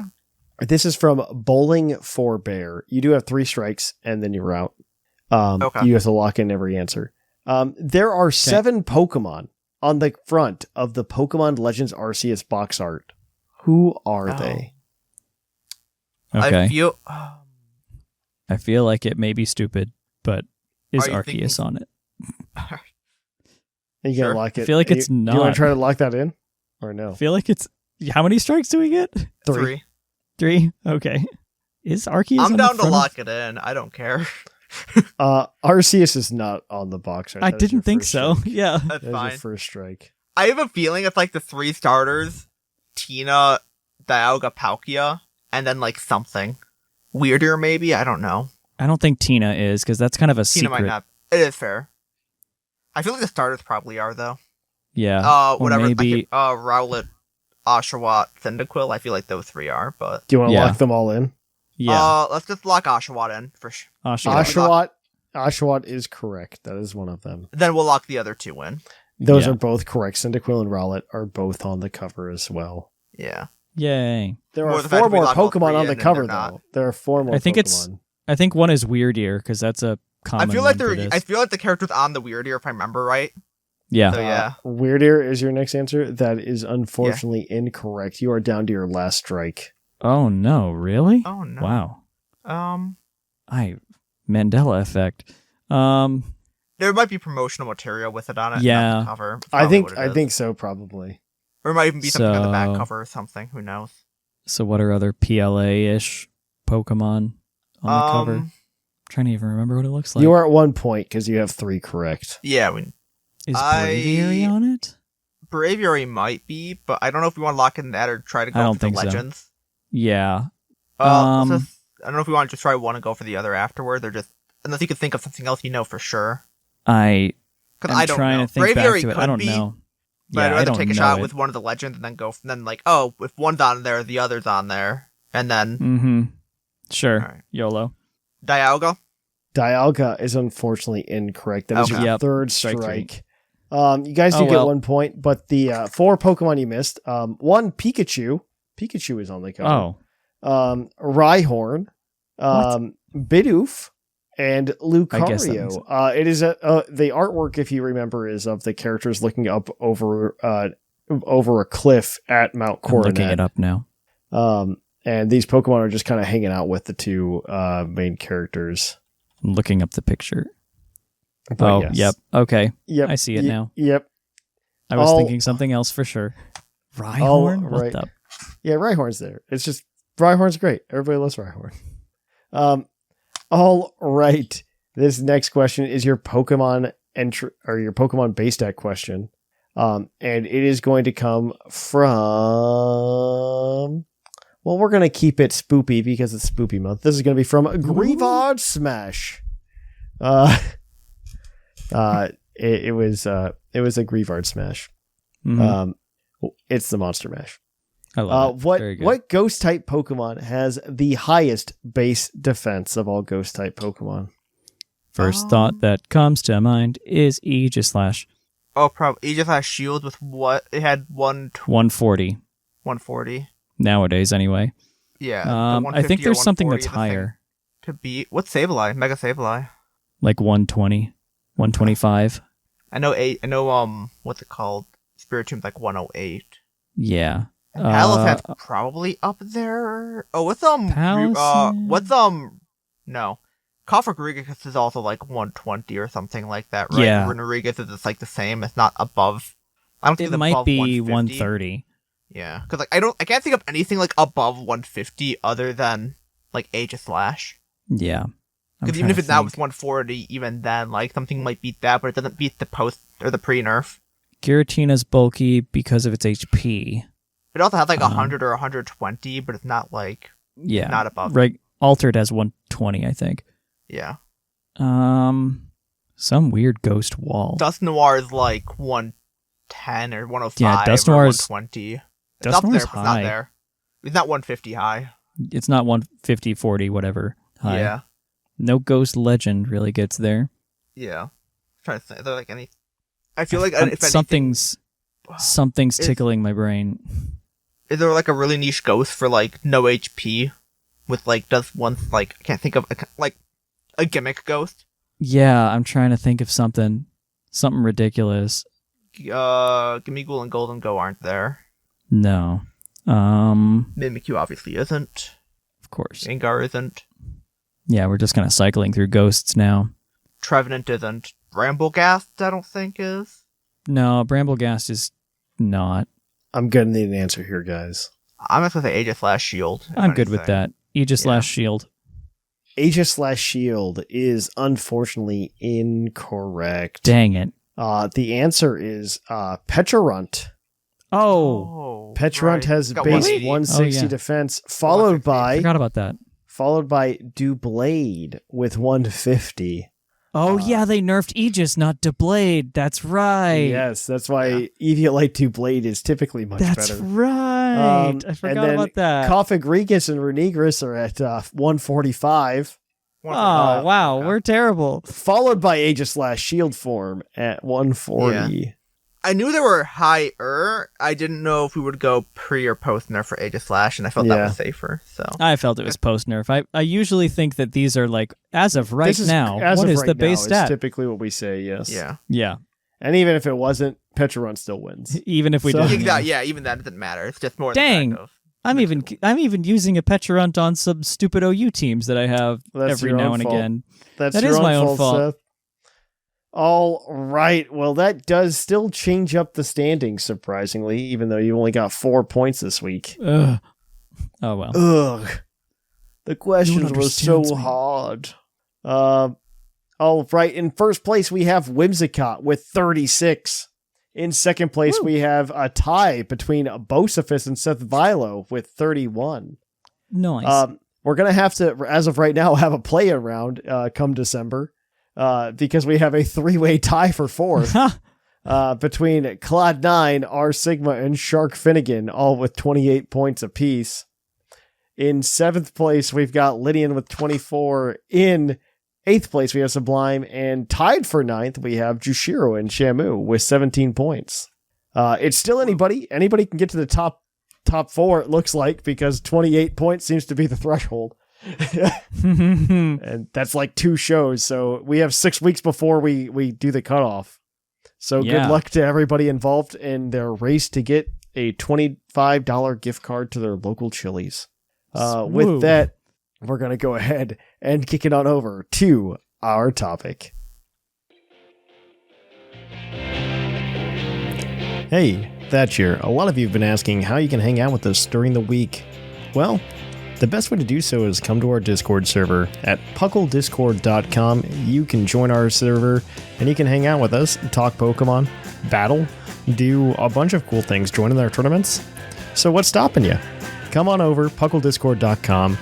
This is from Bowling for Bear. You do have 3 strikes, and then you're out. You have to lock in every answer. There are 7 Pokemon on the front of the Pokemon Legends Arceus box art. Who are they? Okay. I feel like it may be stupid, but is Arceus on it? You gotta lock it. I feel like it's not. Do you want to try to lock that in? Or no? I feel like it's... How many strikes do we get? 3. 3? Okay. Is Arceus I'm on down the to front lock it in. I don't care. Arceus is not on the box art. I didn't think so. Strike. Yeah. That's fine. Your first strike. I have a feeling it's like the 3 starters, Tina, Dialga, Palkia, and then like something weirder maybe. I don't know. I don't think Tina is, because that's kind of a Tina secret. might not. It is fair. I feel like the starters probably are, though. Yeah. Whatever. Maybe... Rowlet, Oshawott, Cyndaquil. I feel like those 3 are, but... Do you want to lock them all in? Yeah. Let's just lock Oshawott in for sure. Oshawott is correct. That is one of them. Then we'll lock the other 2 in. Those are both correct. Cyndaquil and Rowlet are both on the cover as well. Yeah. Yay. There are 4 more Pokemon on the cover, though. There are 4 more Pokemon. I think one is Weird Ear, because that's a common I feel like the character's on the Weird Ear, if I remember right. Yeah. So, yeah. Weird Ear is your next answer. That is unfortunately incorrect. You are down to your last strike. Oh, no. Really? Oh, no. Wow. Mandela effect. There might be promotional material with it on it. Yeah. Not the cover. I think so, probably. Or it might even be something on the back cover or something. Who knows? So what are other PLA-ish Pokemon on the cover? I'm trying to even remember what it looks like. You are at 1 point because you have 3 correct. Yeah. Is Braviary on it? Braviary might be, but I don't know if we want to lock in that or try to go for the Legends. So. Yeah. I don't know if we want to just try one and go for the other afterward. They're just unless you could think of something else for sure. I'm trying to think Braviary back to it. I don't know. But I'd rather take a shot with one of the Legends and then if one's on there, the other's on there, and then. Mm-hmm. Sure. Right. YOLO. Dialga is unfortunately incorrect. That is your third strike. You guys do get 1 point, but the 4 Pokemon you missed. 1 Pikachu. Pikachu is on the cover. Rhyhorn. Bidoof. And Lucario. It is the artwork, if you remember, is of the characters looking up over a cliff at Mount Coronet. I'm looking it up now. And these Pokemon are just kind of hanging out with the 2 main characters. I'm looking up the picture. But yep. Okay. Yep. I see it now. Yep. I was thinking something else for sure. Rhyhorn? What the? Yeah, Rhyhorn's there. It's just, Rhyhorn's great. Everybody loves Rhyhorn. All right. This next question is your Pokemon entry or your Pokemon base deck question. And it is going to come from, well, we're going to keep it spoopy because it's spoopy month. This is going to be from Greavard Smash. It was a Greavard Smash. Mm-hmm. It's the Monster Mash. I love it. What ghost type Pokemon has the highest base defense of all ghost type Pokemon? First thought that comes to mind is Aegislash. Oh, probably Aegislash Shield with what? It had 140. 140. Nowadays, anyway. Yeah. I think there's something that's higher. To beat what's Sableye? Mega Sableye. Like 120, 125. I know. What's it called? Spiritomb like 108. Yeah. And Kalos has probably up there. Oh, what's no. Cofagrigus is also like 120 or something like that, right? Yeah. Renarigus is just like the same. It's not above. I don't think it might be 130. Yeah, because I can't think of anything like above 150 other than like Aegislash. Yeah. Because even if it's now with 140, even then, like something might beat that, but it doesn't beat the post or the pre-nerf. Giratina's bulky because of its HP. It also has like 100 or 120, but it's not like not above. Altered has 120, I think. Yeah. Some weird ghost wall. Dusknoir is like 110 or 105 yeah, or 120. It's up there, but it's high. not there. It's not 150 high. It's not 150, 40, whatever high. Yeah. No ghost legend really gets there. Yeah. I'm trying to think. Are there like any? I feel like if something's tickling my brain. Is there like a really niche ghost for like no HP with like does one like I can't think of like a gimmick ghost? Yeah, I'm trying to think of something ridiculous. Gimmighoul and Golden Go aren't there. No. Mimikyu obviously isn't. Of course. Gengar isn't. Yeah, we're just kind of cycling through ghosts now. Trevenant isn't. Bramblegast, I don't think is. No, Bramblegast is not. I'm gonna need an answer here, guys. I'm just gonna say Aegislash Shield. I'm good with that. Aegislash Shield. Aegislash is unfortunately incorrect. Dang it. The answer is Pecharunt. Pecharunt has base 160 defense, followed by... I forgot about that. Followed by Doublade with 150. Oh, yeah, they nerfed Aegis, not to Blade. That's right. Yes, that's why Eviolite to Blade is typically much better. That's right. I forgot about that. Kothik Regis and Renegris are at 145. Oh, wow, we're terrible. Followed by Aegis/Shield form at 140. Yeah. I knew they were higher. I didn't know if we would go pre or post nerf for Aegis Slash, and I felt that was safer. So I felt it was post nerf. I usually think that these are like as of right now. What is the base stat? Typically what we say. Yes. Yeah. And even if it wasn't, Petrarun still wins. Even if we didn't. Even that doesn't matter. It's just more. Dang. I'm even using a Petrarunt on some stupid OU teams that I have every now and again. That is my own fault. Seth. All right. Well, that does still change up the standings, surprisingly, even though you only got 4 points this week. Ugh. Oh, well. Ugh. The questions were so hard. All right. In first place, we have Whimsicott with 36. In second place, we have a tie between Bocephus and Seth Vilo with 31. Nice. We're going to have to, as of right now, have a play around come December. Because we have a 3-way tie for fourth between Cloud9, R Sigma, and Shark Finnegan, all with 28 points apiece. In seventh place, we've got Lydian with 24. In eighth place, we have Sublime, and tied for ninth, we have Jushiro and Shamu with 17 points. It's still anybody. Anybody can get to the top four, it looks like, because 28 points seems to be the threshold. And that's like 2 shows, so we have 6 weeks before we do the cutoff. So good luck to everybody involved in their race to get a $25 gift card to their local Chili's. With that, we're going to go ahead and kick it on over to our topic. Hey, Thatch here. A lot of you have been asking how you can hang out with us during the week. Well, the best way to do so is come to our Discord server at puclpodcast.com. You can join our server and you can hang out with us, talk Pokemon, battle, do a bunch of cool things, join in our tournaments. So what's stopping you? Come on over, puclpodcast.com.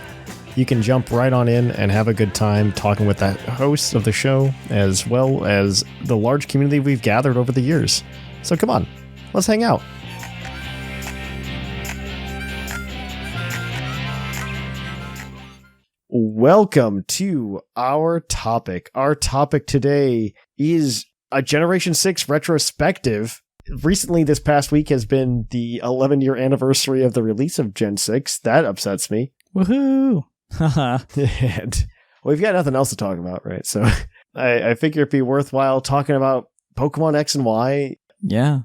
You can jump right on in and have a good time talking with the hosts of the show, as well as the large community we've gathered over the years. So come on, let's hang out. Welcome to our topic. Our topic today is a Generation 6 retrospective. Recently, this past week has been the 11-year anniversary of the release of Gen 6. That upsets me. Woohoo! And we've got nothing else to talk about, right? So I figure it'd be worthwhile talking about Pokemon X and Y. Yeah.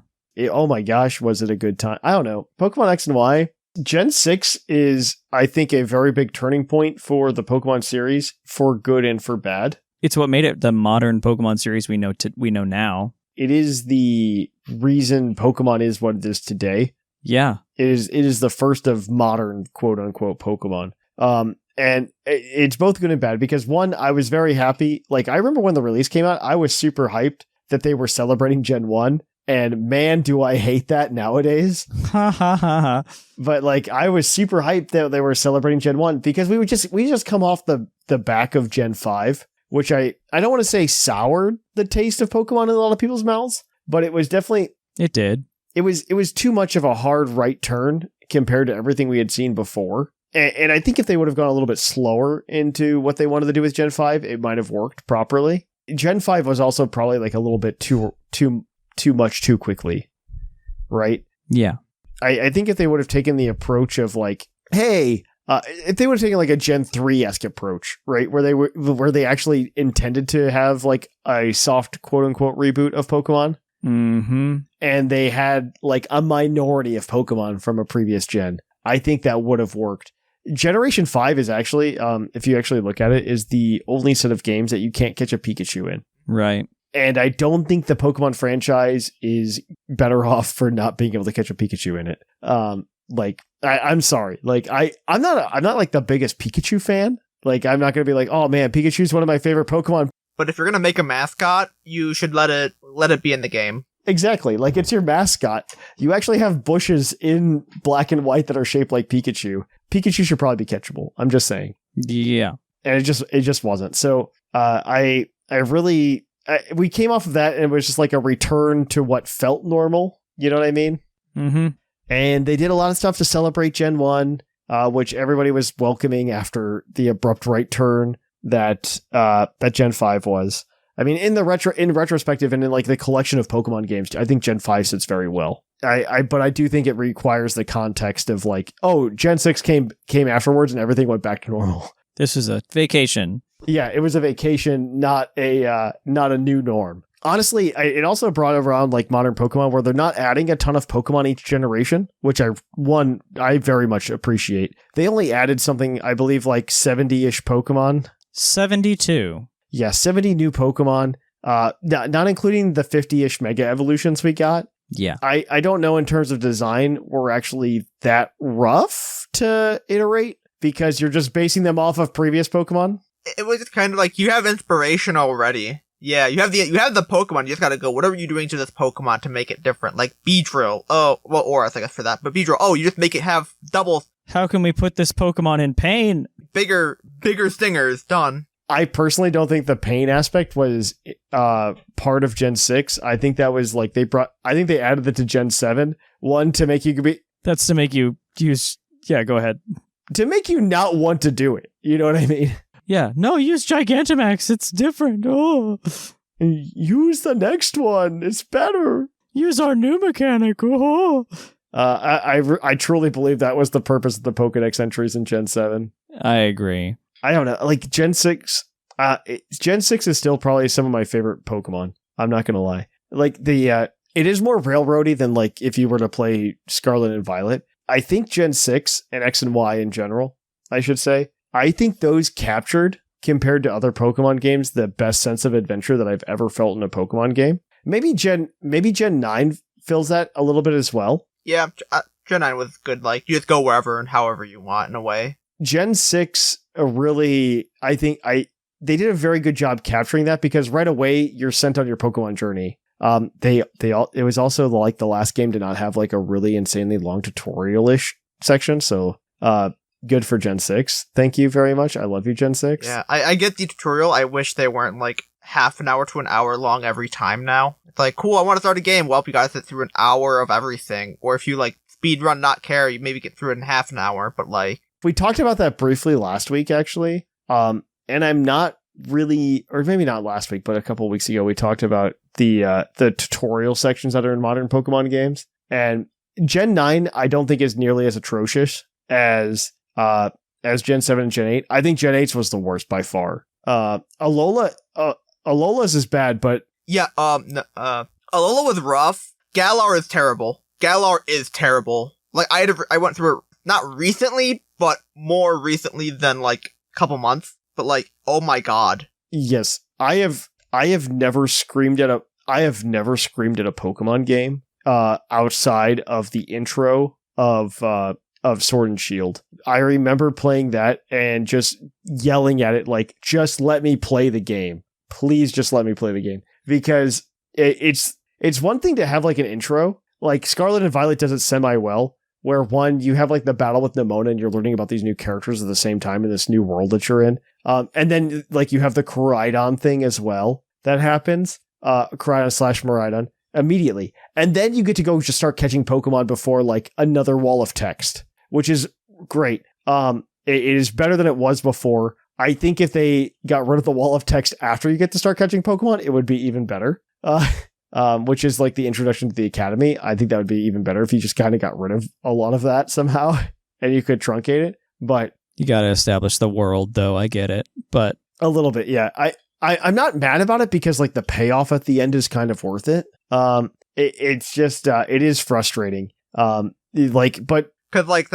Oh my gosh, was it a good time? I don't know. Pokemon X and Y. Gen 6 is, I think, a very big turning point for the Pokemon series, for good and for bad. It's what made it the modern Pokemon series we know now. It is the reason Pokemon is what it is today. Yeah. It is the first of modern, quote-unquote, Pokemon. And it's both good and bad, because one, I was very happy. Like, I remember when the release came out, I was super hyped that they were celebrating Gen 1. And man, do I hate that nowadays. But like, I was super hyped that they were celebrating Gen 1 because we just come off the back of Gen 5, which I don't want to say soured the taste of Pokemon in a lot of people's mouths, but it was definitely... It did. It was too much of a hard right turn compared to everything we had seen before. And I think if they would have gone a little bit slower into what they wanted to do with Gen 5, it might have worked properly. Gen 5 was also probably like a little bit too much too quickly, right? Yeah. I think if they would have taken the approach of like, hey, if they would have taken like a Gen 3-esque approach, right, where they actually intended to have like a soft quote unquote reboot of Pokemon, and they had like a minority of Pokemon from a previous gen, I think that would have worked. Generation 5 is actually, if you actually look at it, is the only set of games that you can't catch a Pikachu in. Right. And I don't think the Pokemon franchise is better off for not being able to catch a Pikachu in it. I'm sorry. Like, I'm not like the biggest Pikachu fan. Like, I'm not going to be like, oh man, Pikachu's one of my favorite Pokemon. But if you're going to make a mascot, you should let it be in the game. Exactly. Like, it's your mascot. You actually have bushes in Black and White that are shaped like Pikachu. Pikachu should probably be catchable. I'm just saying. Yeah. And it just wasn't. So, I we came off of that and it was just like a return to what felt normal. You know what I mean? Mm-hmm. And they did a lot of stuff to celebrate Gen 1, which everybody was welcoming after the abrupt right turn that Gen 5 was. I mean, in retrospective and in like the collection of Pokemon games, I think Gen 5 sits very well. But I do think it requires the context of like, oh, Gen 6 came afterwards and everything went back to normal. This is a vacation. Yeah, it was a vacation, not a new norm. Honestly, it also brought around like modern Pokemon where they're not adding a ton of Pokemon each generation, which I very much appreciate. They only added something, I believe, like 70-ish Pokemon. 72. Yeah, 70 new Pokemon, not including the 50-ish Mega Evolutions we got. Yeah. I don't know in terms of design, we're actually that rough to iterate because you're just basing them off of previous Pokemon. It was just kind of like, you have inspiration already. Yeah, you have the Pokemon, you just gotta go, what are you doing to this Pokemon to make it different? Like Beedrill, Aurus, I guess, for that, but Beedrill, you just make it have double. How can we put this Pokemon in pain? Bigger stingers, done. I personally don't think the pain aspect was part of Gen 6. I think that was like I think they added it to Gen 7. One, to make you be... That's to make you use... Yeah, go ahead. To make you not want to do it. You know what I mean? Yeah. No, use Gigantamax. It's different. Oh. Use the next one. It's better. Use our new mechanic. Oh. I truly believe that was the purpose of the Pokedex entries in Gen 7. I agree. I don't know. Like Gen 6, Gen 6 is still probably some of my favorite Pokemon. I'm not going to lie. Like it is more railroady than like if you were to play Scarlet and Violet. I think Gen 6 and X and Y in general, I should say, I think those captured, compared to other Pokemon games, the best sense of adventure that I've ever felt in a Pokemon game. Maybe Gen 9 fills that a little bit as well. Yeah, Gen 9 was good. Like, you just go wherever and however you want in a way. Gen 6 really, I think they did a very good job capturing that because right away you're sent on your Pokemon journey. It was also like the last game to not have like a really insanely long tutorial-ish section. So, good for Gen 6. Thank you very much. I love you, Gen 6. Yeah, I get the tutorial. I wish they weren't like half an hour to an hour long every time now. It's like, cool, I want to start a game. Well, you gotta sit through an hour of everything. Or if you like speedrun not care, you maybe get through it in half an hour, but like... We talked about that briefly last week, actually. And I'm not really, or maybe not last week, but a couple of weeks ago, we talked about the tutorial sections that are in modern Pokemon games. And Gen 9, I don't think is nearly as atrocious as Gen 7 and Gen 8. I think Gen 8's was the worst by far. Alola's is bad, but... Yeah, Alola was rough. Galar is terrible. Like, I went through it, not recently, but more recently than, like, a couple months. But, like, oh my god. Yes, I have never screamed at a Pokemon game, outside of the intro of Sword and Shield. I remember playing that and just yelling at it like, just let me play the game. Please just let me play the game. Because it's one thing to have like an intro, like Scarlet and Violet does it semi well, where one, you have like the battle with Nemona and you're learning about these new characters at the same time in this new world that you're in. And then like you have the Koraidon thing as well that happens, Koraidon/Miraidon immediately. And then you get to go just start catching Pokemon before like another wall of text, which is great. It is better than it was before. I think if they got rid of the wall of text after you get to start catching Pokemon, it would be even better. Which is like the introduction to the Academy. I think that would be even better if you just kind of got rid of a lot of that somehow and you could truncate it. But you got to establish the world, though. I get it, but a little bit, yeah. I'm not mad about it because like the payoff at the end is kind of worth it. It's just it is frustrating. But because like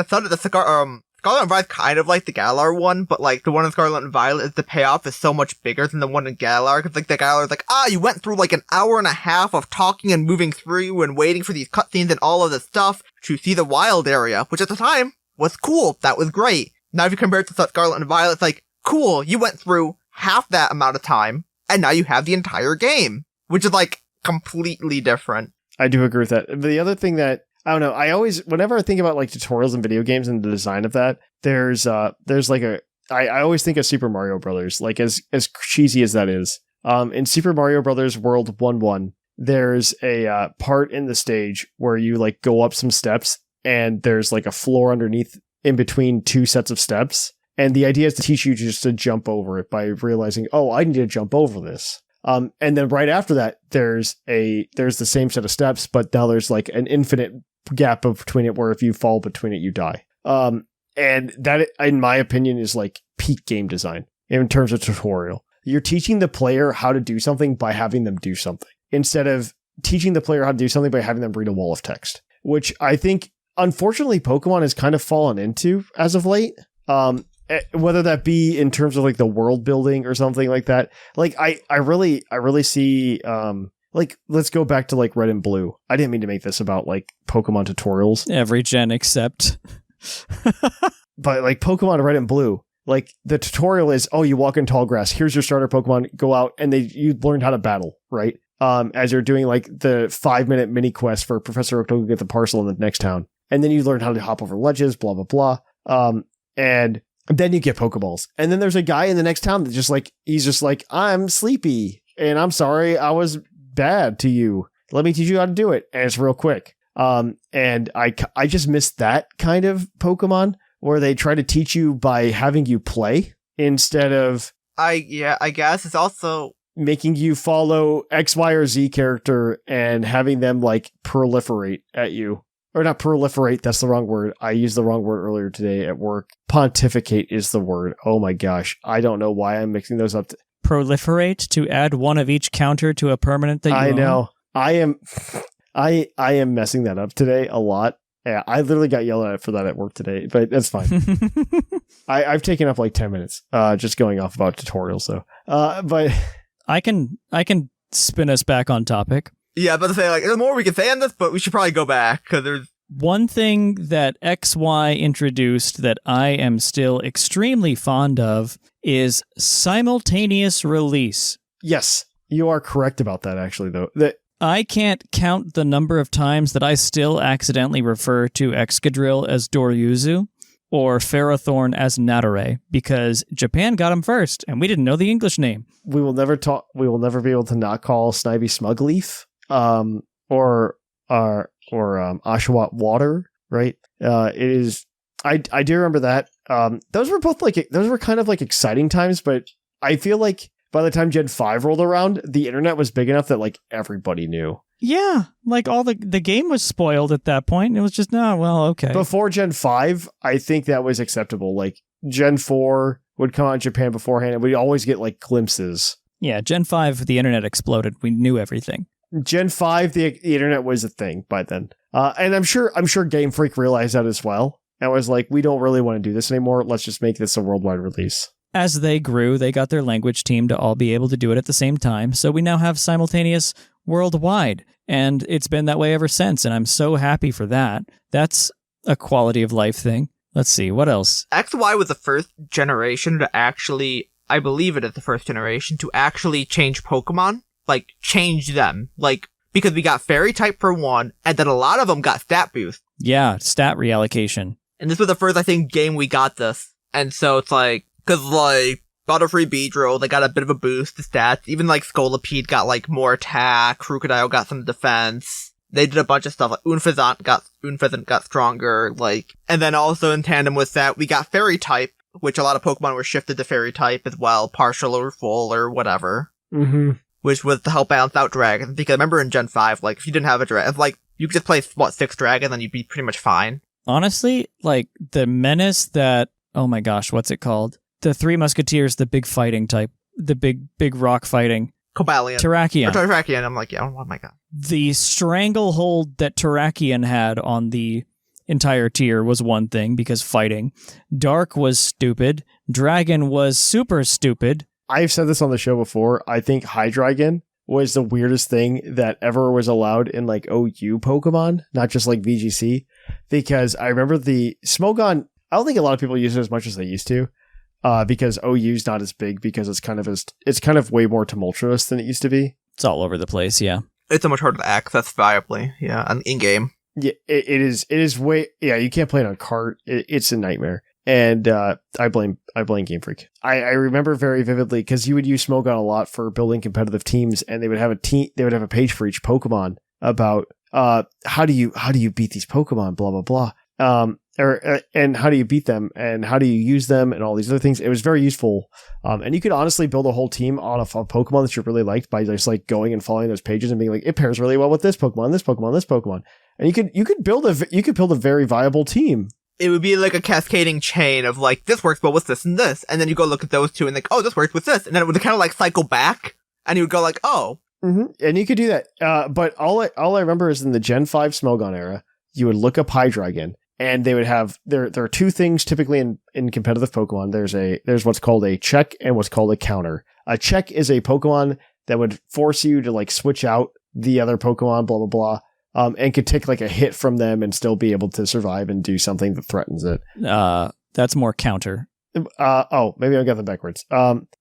Scarlet and Violet kind of like the Galar one, but like the one in Scarlet and Violet is the payoff is so much bigger than the one in Galar. Because like the Galar is like, you went through like an hour and a half of talking and moving through and waiting for these cutscenes and all of this stuff to see the wild area, which at the time was cool. That was great. Now if you compare it to Scarlet and Violet, it's like, cool, you went through half that amount of time and now you have the entire game, which is like completely different. I do agree with that. But the other thing that I don't know, whenever I think about like tutorials in video games and the design of that, there's like I always think of Super Mario Brothers, like as cheesy as that is. In Super Mario Brothers World 1-1, there's a part in the stage where you like go up some steps and there's like a floor underneath in between two sets of steps. And the idea is to teach you just to jump over it by realizing, oh, I need to jump over this. And then right after that, there's the same set of steps, but now there's like an infinite gap between it where if you fall between it, you die. And that, in my opinion, is like peak game design in terms of tutorial. You're teaching the player how to do something by having them do something instead of teaching the player how to do something by having them read a wall of text, which I think, unfortunately, Pokemon has kind of fallen into as of late. Whether that be in terms of like the world building or something like that. Like I really see, like, let's go back to like Red and Blue. I didn't mean to make this about like Pokemon tutorials. Every gen except. But like Pokemon Red and Blue, like the tutorial is, oh, you walk in tall grass. Here's your starter Pokemon. Go out and you learn how to battle, right? As you're doing like the 5-minute mini quest for Professor Oak to get the parcel in the next town. And then you learn how to hop over ledges, blah, blah, blah. And then you get Pokeballs. And then there's a guy in the next town that he's just like, I'm sleepy and I'm sorry I was bad to you. Let me teach you how to do it. And it's real quick. And I just missed that kind of Pokemon where they try to teach you by having you play instead of I guess it's also making you follow X, Y, or Z character and having them like proliferate at you. Or not proliferate, that's the wrong word. I used the wrong word earlier today at work. Pontificate is the word. Oh my gosh. I don't know why I'm mixing those up. Proliferate, to add one of each counter to a permanent that you I own. know. I am messing that up today a lot. Yeah, I literally got yelled at for that at work today, but that's fine. I've taken up like 10 minutes just going off about tutorials though. But I can spin us back on topic. Yeah, but to say, like, there's more we can say on this, but we should probably go back, because there's... One thing that XY introduced that I am still extremely fond of is simultaneous release. Yes, you are correct about that, actually, though. I can't count the number of times that I still accidentally refer to Excadrill as Doryuzu or Ferrothorn as Natare, because Japan got him first, and we didn't know the English name. We will never be able to not call Snivy Smugleaf. Or Oshawott Water, right? It is. I do remember that. Those were kind of like exciting times, but I feel like by the time Gen 5 rolled around, the internet was big enough that like everybody knew. Yeah, like all the game was spoiled at that point. It was just, okay. Before Gen 5, I think that was acceptable. Like Gen 4 would come out in Japan beforehand, and we'd always get like glimpses. Yeah, Gen 5, the internet exploded. We knew everything. Gen 5, the internet was a thing by then. And I'm sure Game Freak realized that as well. And was like, we don't really want to do this anymore. Let's just make this a worldwide release. As they grew, they got their language team to all be able to do it at the same time. So we now have simultaneous worldwide. And it's been that way ever since. And I'm so happy for that. That's a quality of life thing. Let's see, what else? XY was the first generation to actually, I believe it is the first generation, to actually change Pokemon. Like, change them. Like, because we got Fairy type for one, and then a lot of them got stat boost. Yeah, stat reallocation. And this was the first, I think, game we got this. And so it's like, cause like, Butterfree Beedrill, they got a bit of a boost to stats. Even like Scolipede got like more attack, Crocodile got some defense. They did a bunch of stuff, like Unfezant got stronger, like, and then also in tandem with that, we got Fairy type, which a lot of Pokemon were shifted to Fairy type as well, partial or full or whatever. Mm-hmm. Which was to help balance out Dragons. Because I remember in Gen 5, like, if you didn't have a Dragon, like, you could just play, 6 Dragons, and you'd be pretty much fine. Honestly, like, the menace that, oh my gosh, what's it called? The Three Musketeers, the big fighting type, the big rock fighting. Cobalion. Terrakion. Or Terrakion, I'm like, yeah, oh my god. The stranglehold that Terrakion had on the entire tier was one thing, because fighting. Dark was stupid. Dragon was super stupid. I've said this on the show before. I think Hydreigon was the weirdest thing that ever was allowed in like OU Pokemon, not just like VGC, because I remember the Smogon. I don't think a lot of people use it as much as they used to, because OU's not as big because it's kind of way more tumultuous than it used to be. It's all over the place, yeah. It's so much harder to access viably, yeah, in game. Yeah, it is way. Yeah, you can't play it on cart. It's a nightmare. And I blame Game Freak. I remember very vividly because you would use Smogon a lot for building competitive teams, and they would have a page for each Pokemon about how do you beat these Pokemon, blah blah blah. And how do you beat them, and how do you use them, and all these other things. It was very useful, and you could honestly build a whole team on a Pokemon that you really liked by just like going and following those pages and being like, it pairs really well with this Pokemon, this Pokemon, this Pokemon, and you could build a very viable team. It would be like a cascading chain of like, this works well with this, and then you go look at those two and think, oh, this works with this, and then it would kind of like cycle back, and you would go like, oh. Mm-hmm. And you could do that, but all I remember is in the Gen 5 Smogon era, you would look up Hydreigon, and they would have there are two things typically in competitive Pokemon. There's what's called a check and what's called a counter. A check is a Pokemon that would force you to like switch out the other Pokemon, blah blah blah. And could take like a hit from them and still be able to survive and do something that threatens it. That's more counter. Maybe I got them backwards. And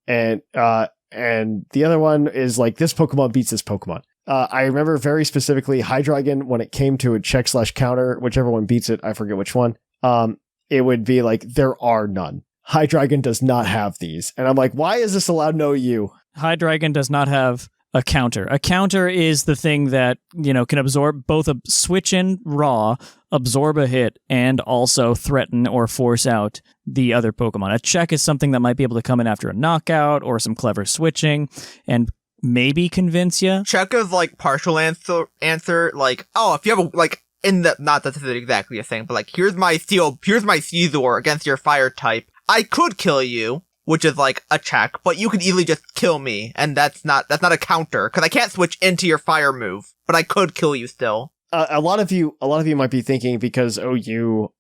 the other one is like, this Pokemon beats this Pokemon. I remember very specifically Hydreigon, when it came to a check/counter, whichever one beats it, I forget which one. It would be like, there are none. Hydreigon does not have these. And I'm like, why is this allowed? No, you. Hydreigon does not have a counter. A counter is the thing that, can absorb both a switch in raw, absorb a hit, and also threaten or force out the other Pokemon. A check is something that might be able to come in after a knockout or some clever switching and maybe convince you. Check is like partial answer, like, oh, if you have not that this is exactly a thing, but like, here's my Caesar against your fire type. I could kill you, which is like a check, but you could easily just kill me, and that's not a counter, because I can't switch into your fire move, but I could kill you still. A lot of you might be thinking, because OU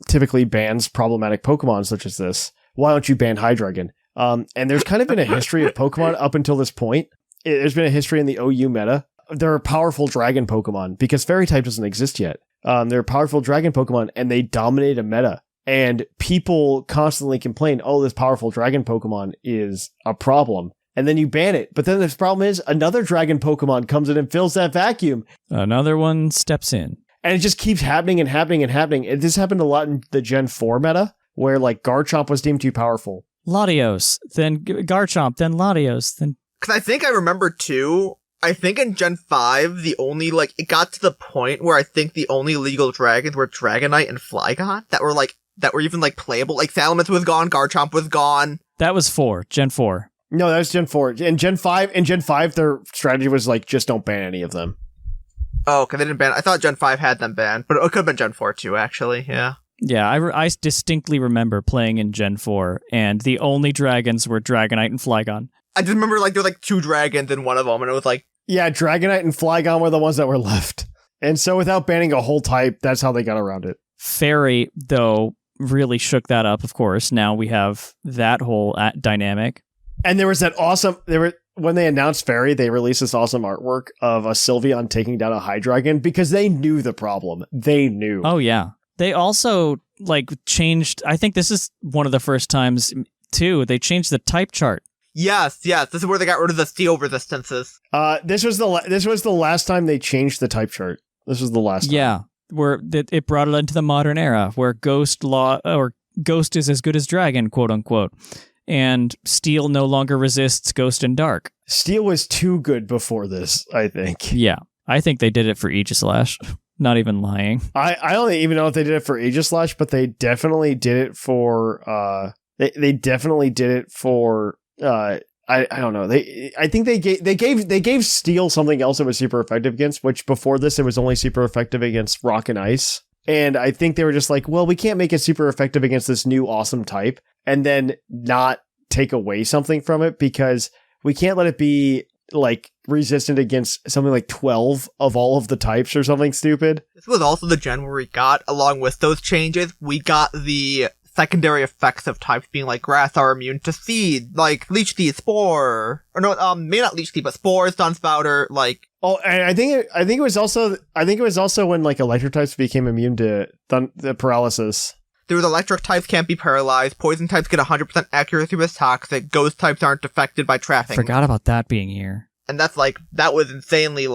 typically bans problematic Pokemon such as this, why don't you ban Hydreigon? And there's kind of been a history of Pokemon up until this point. There's been a history in the OU meta. There are powerful dragon Pokemon, because Fairy type doesn't exist yet. There are powerful dragon Pokemon, and they dominate a meta. And people constantly complain, oh, this powerful dragon Pokemon is a problem. And then you ban it. But then the problem is another dragon Pokemon comes in and fills that vacuum. Another one steps in. And it just keeps happening and happening and happening. This happened a lot in the Gen 4 meta, where like Garchomp was deemed too powerful. Latios, then Garchomp, then Latios, then... Because I think I remember too, I think in Gen 5, it got to the point where I think the only legal dragons were Dragonite and Flygon that were even like playable. Like Salamence was gone, Garchomp was gone. That was Gen 4. No, that was Gen 4. In Gen 5, their strategy was like, just don't ban any of them. Oh, okay, they didn't ban. I thought Gen 5 had them banned, but it could have been Gen 4 too, actually, yeah. Yeah, I distinctly remember playing in Gen 4, and the only dragons were Dragonite and Flygon. I just remember there were 2 dragons in one of them, and it was like... Yeah, Dragonite and Flygon were the ones that were left. And so without banning a whole type, that's how they got around it. Fairy, though, really shook that up, of course. Now we have that whole dynamic. And there was that awesome... When they announced Fairy, they released this awesome artwork of a Sylveon taking down a Hydreigon, because they knew the problem. They knew. Oh, yeah. They also, changed... I think this is one of the first times, too. They changed the type chart. Yes. This is where they got rid of the steel resistances. This was the last time they changed the type chart. This was the last time. Yeah, where it brought it into the modern era, where Ghost is as good as Dragon, quote unquote, and Steel no longer resists Ghost and Dark. Steel was too good before this, I think. Yeah, I think they did it for Aegislash. Not even lying. I don't even know if they did it for Aegislash, but they definitely did it for. They definitely did it for. I don't know. I think they gave Steel something else that was super effective against, which before this it was only super effective against Rock and Ice. And I think they were just like, well, we can't make it super effective against this new awesome type and then not take away something from it, because we can't let it be resistant against something like 12 of all of the types or something stupid. This was also the gen where we got, along with those changes, we got the secondary effects of types being like grass are immune to seed, like Leech Seed, Spore, or no, maybe not Leech Seed, but Spore, Sunspouter, Oh, and I think it was also when electric types became immune to the paralysis. There was electric types can't be paralyzed, poison types get 100% accuracy with toxic, ghost types aren't affected by trapping. Forgot about that being here. And that's that was insanely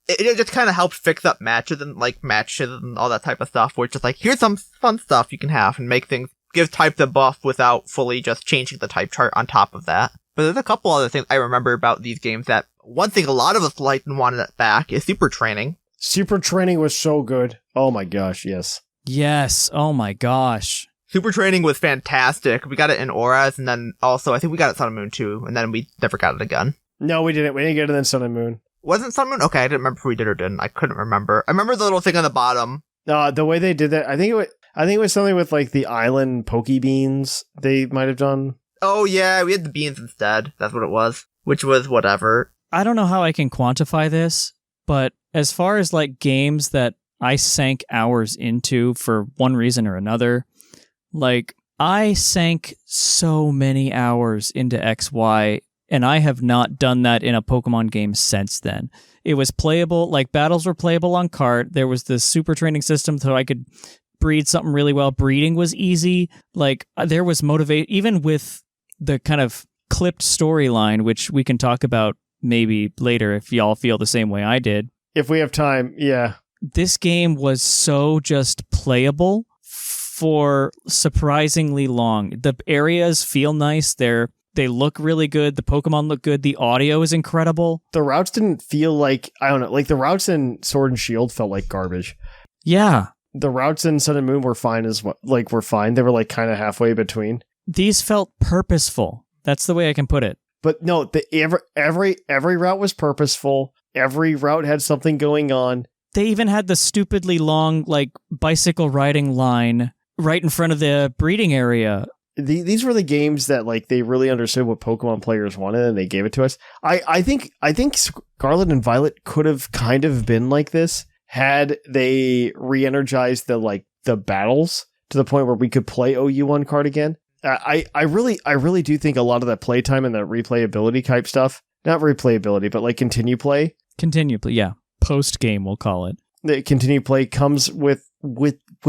it just kind of helped fix up matches and matches and all that type of stuff, where it's just here's some fun stuff you can have and make things give type the buff without fully just changing the type chart on top of that. But there's a couple other things I remember about these games that one thing a lot of us liked and wanted it back is Super Training. Super Training was so good. Oh my gosh, yes. Yes, oh my gosh. Super Training was fantastic. We got it in Auras, and then also I think we got it Sun and Moon too, and then we never got it again. No, we didn't. We didn't get it in Sun and Moon. Wasn't Sun and Moon? Okay, I didn't remember if we did or didn't. I couldn't remember. I remember the little thing on the bottom. The way they did that, I think it was something with like the island Pokebeans they might have done. Oh yeah, we had the beans instead. That's what it was. Which was whatever. I don't know how I can quantify this, but as far as like games that I sank hours into for one reason or another, like I sank so many hours into XY, and I have not done that in a Pokemon game since then. It was playable, like battles were playable on cart. There was this super training system so I could breed something really well. Breeding was easy. Like there was even with the kind of clipped storyline, which we can talk about maybe later if y'all feel the same way I did. If we have time, yeah. This game was so just playable for surprisingly long. The areas feel nice. They look really good. The Pokemon look good. The audio is incredible. The routes didn't feel like, I don't know, like the routes in Sword and Shield felt like garbage. Yeah. The routes in Sun and Moon were fine as well. Like, were fine. They were like kind of halfway between. These felt purposeful. That's the way I can put it. But no, every route was purposeful. Every route had something going on. They even had the stupidly long, like, bicycle riding line right in front of the breeding area. These were the games that, like, they really understood what Pokemon players wanted, and they gave it to us. I think Scarlet and Violet could have kind of been like this had they re-energized the battles to the point where we could play OU on card again. I really do think a lot of that playtime and the replayability type stuff, not replayability, but like continue play, yeah. Post game, we'll call it. The continue play comes with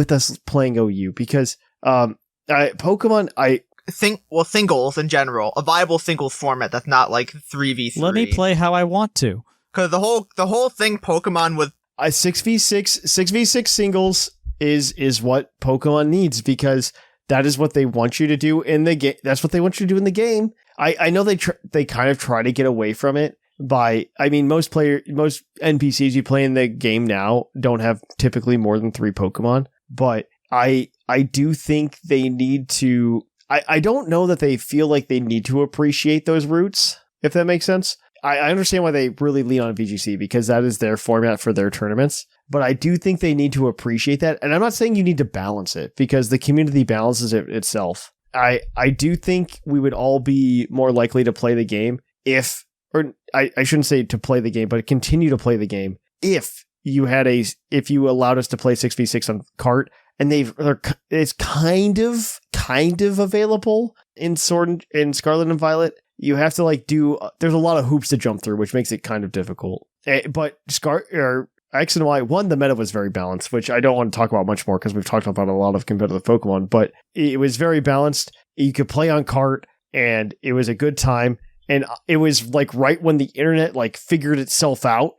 us playing OU because Pokemon, singles in general, a viable singles format that's not like 3v3. Let me play how I want to. Because the whole thing Pokemon was 6v6 singles is what Pokemon needs because that is what they want you to do in the game. That's what they want you to do in the game. I know they kind of try to get away from it. Most NPCs you play in the game now don't have typically more than 3 Pokemon, but I do think they need to. I don't know that they feel like they need to appreciate those routes, if that makes sense. I understand why they really lean on VGC because that is their format for their tournaments, but I do think they need to appreciate that. And I'm not saying you need to balance it because the community balances it itself. I do think we would all be more likely to play the game I shouldn't say to play the game, but continue to play the game if you allowed us to play 6v6 on cart, and it's kind of available in Sword and Scarlet and Violet. You have to there's a lot of hoops to jump through, which makes it kind of difficult. But X and Y, the meta was very balanced, which I don't want to talk about much more because we've talked about a lot of competitive Pokemon, but it was very balanced. You could play on cart and it was a good time. And it was like right when the internet figured itself out.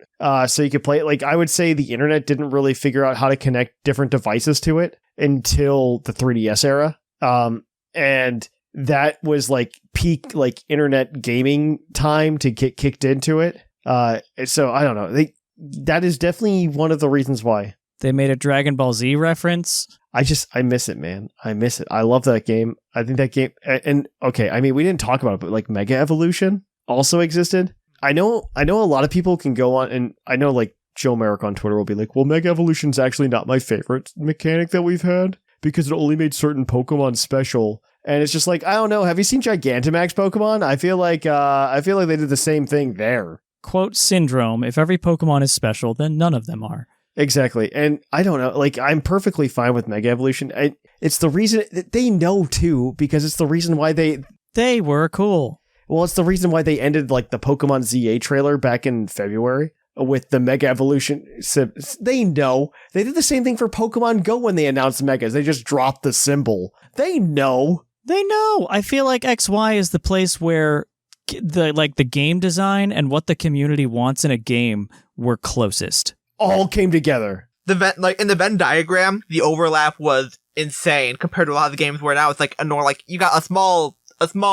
So you could play it. I would say the internet didn't really figure out how to connect different devices to it until the 3DS era. And that was peak internet gaming time to get kicked into it. So I don't know. That is definitely one of the reasons why. They made a Dragon Ball Z reference. I miss it, man. I miss it. I love that game. I think that game, and okay, we didn't talk about it, but Mega Evolution also existed. I know a lot of people can go on, and I know Joe Merrick on Twitter will be like, well, Mega Evolution's actually not my favorite mechanic that we've had because it only made certain Pokemon special. And it's just I don't know. Have you seen Gigantamax Pokemon? I feel like they did the same thing there. Quote syndrome. If every Pokemon is special, then none of them are. Exactly. And I don't know, I'm perfectly fine with Mega Evolution. It's the reason they know too, because it's the reason why they were cool. Well, it's the reason why they ended the Pokemon ZA trailer back in February with the Mega Evolution. They know. They did the same thing for Pokemon Go when they announced Megas. They just dropped the symbol. They know. I feel like XY is the place where the game design and what the community wants in a game were closest. All came together. in the Venn diagram, the overlap was insane compared to a lot of the games where now it's like a normal, like you got a small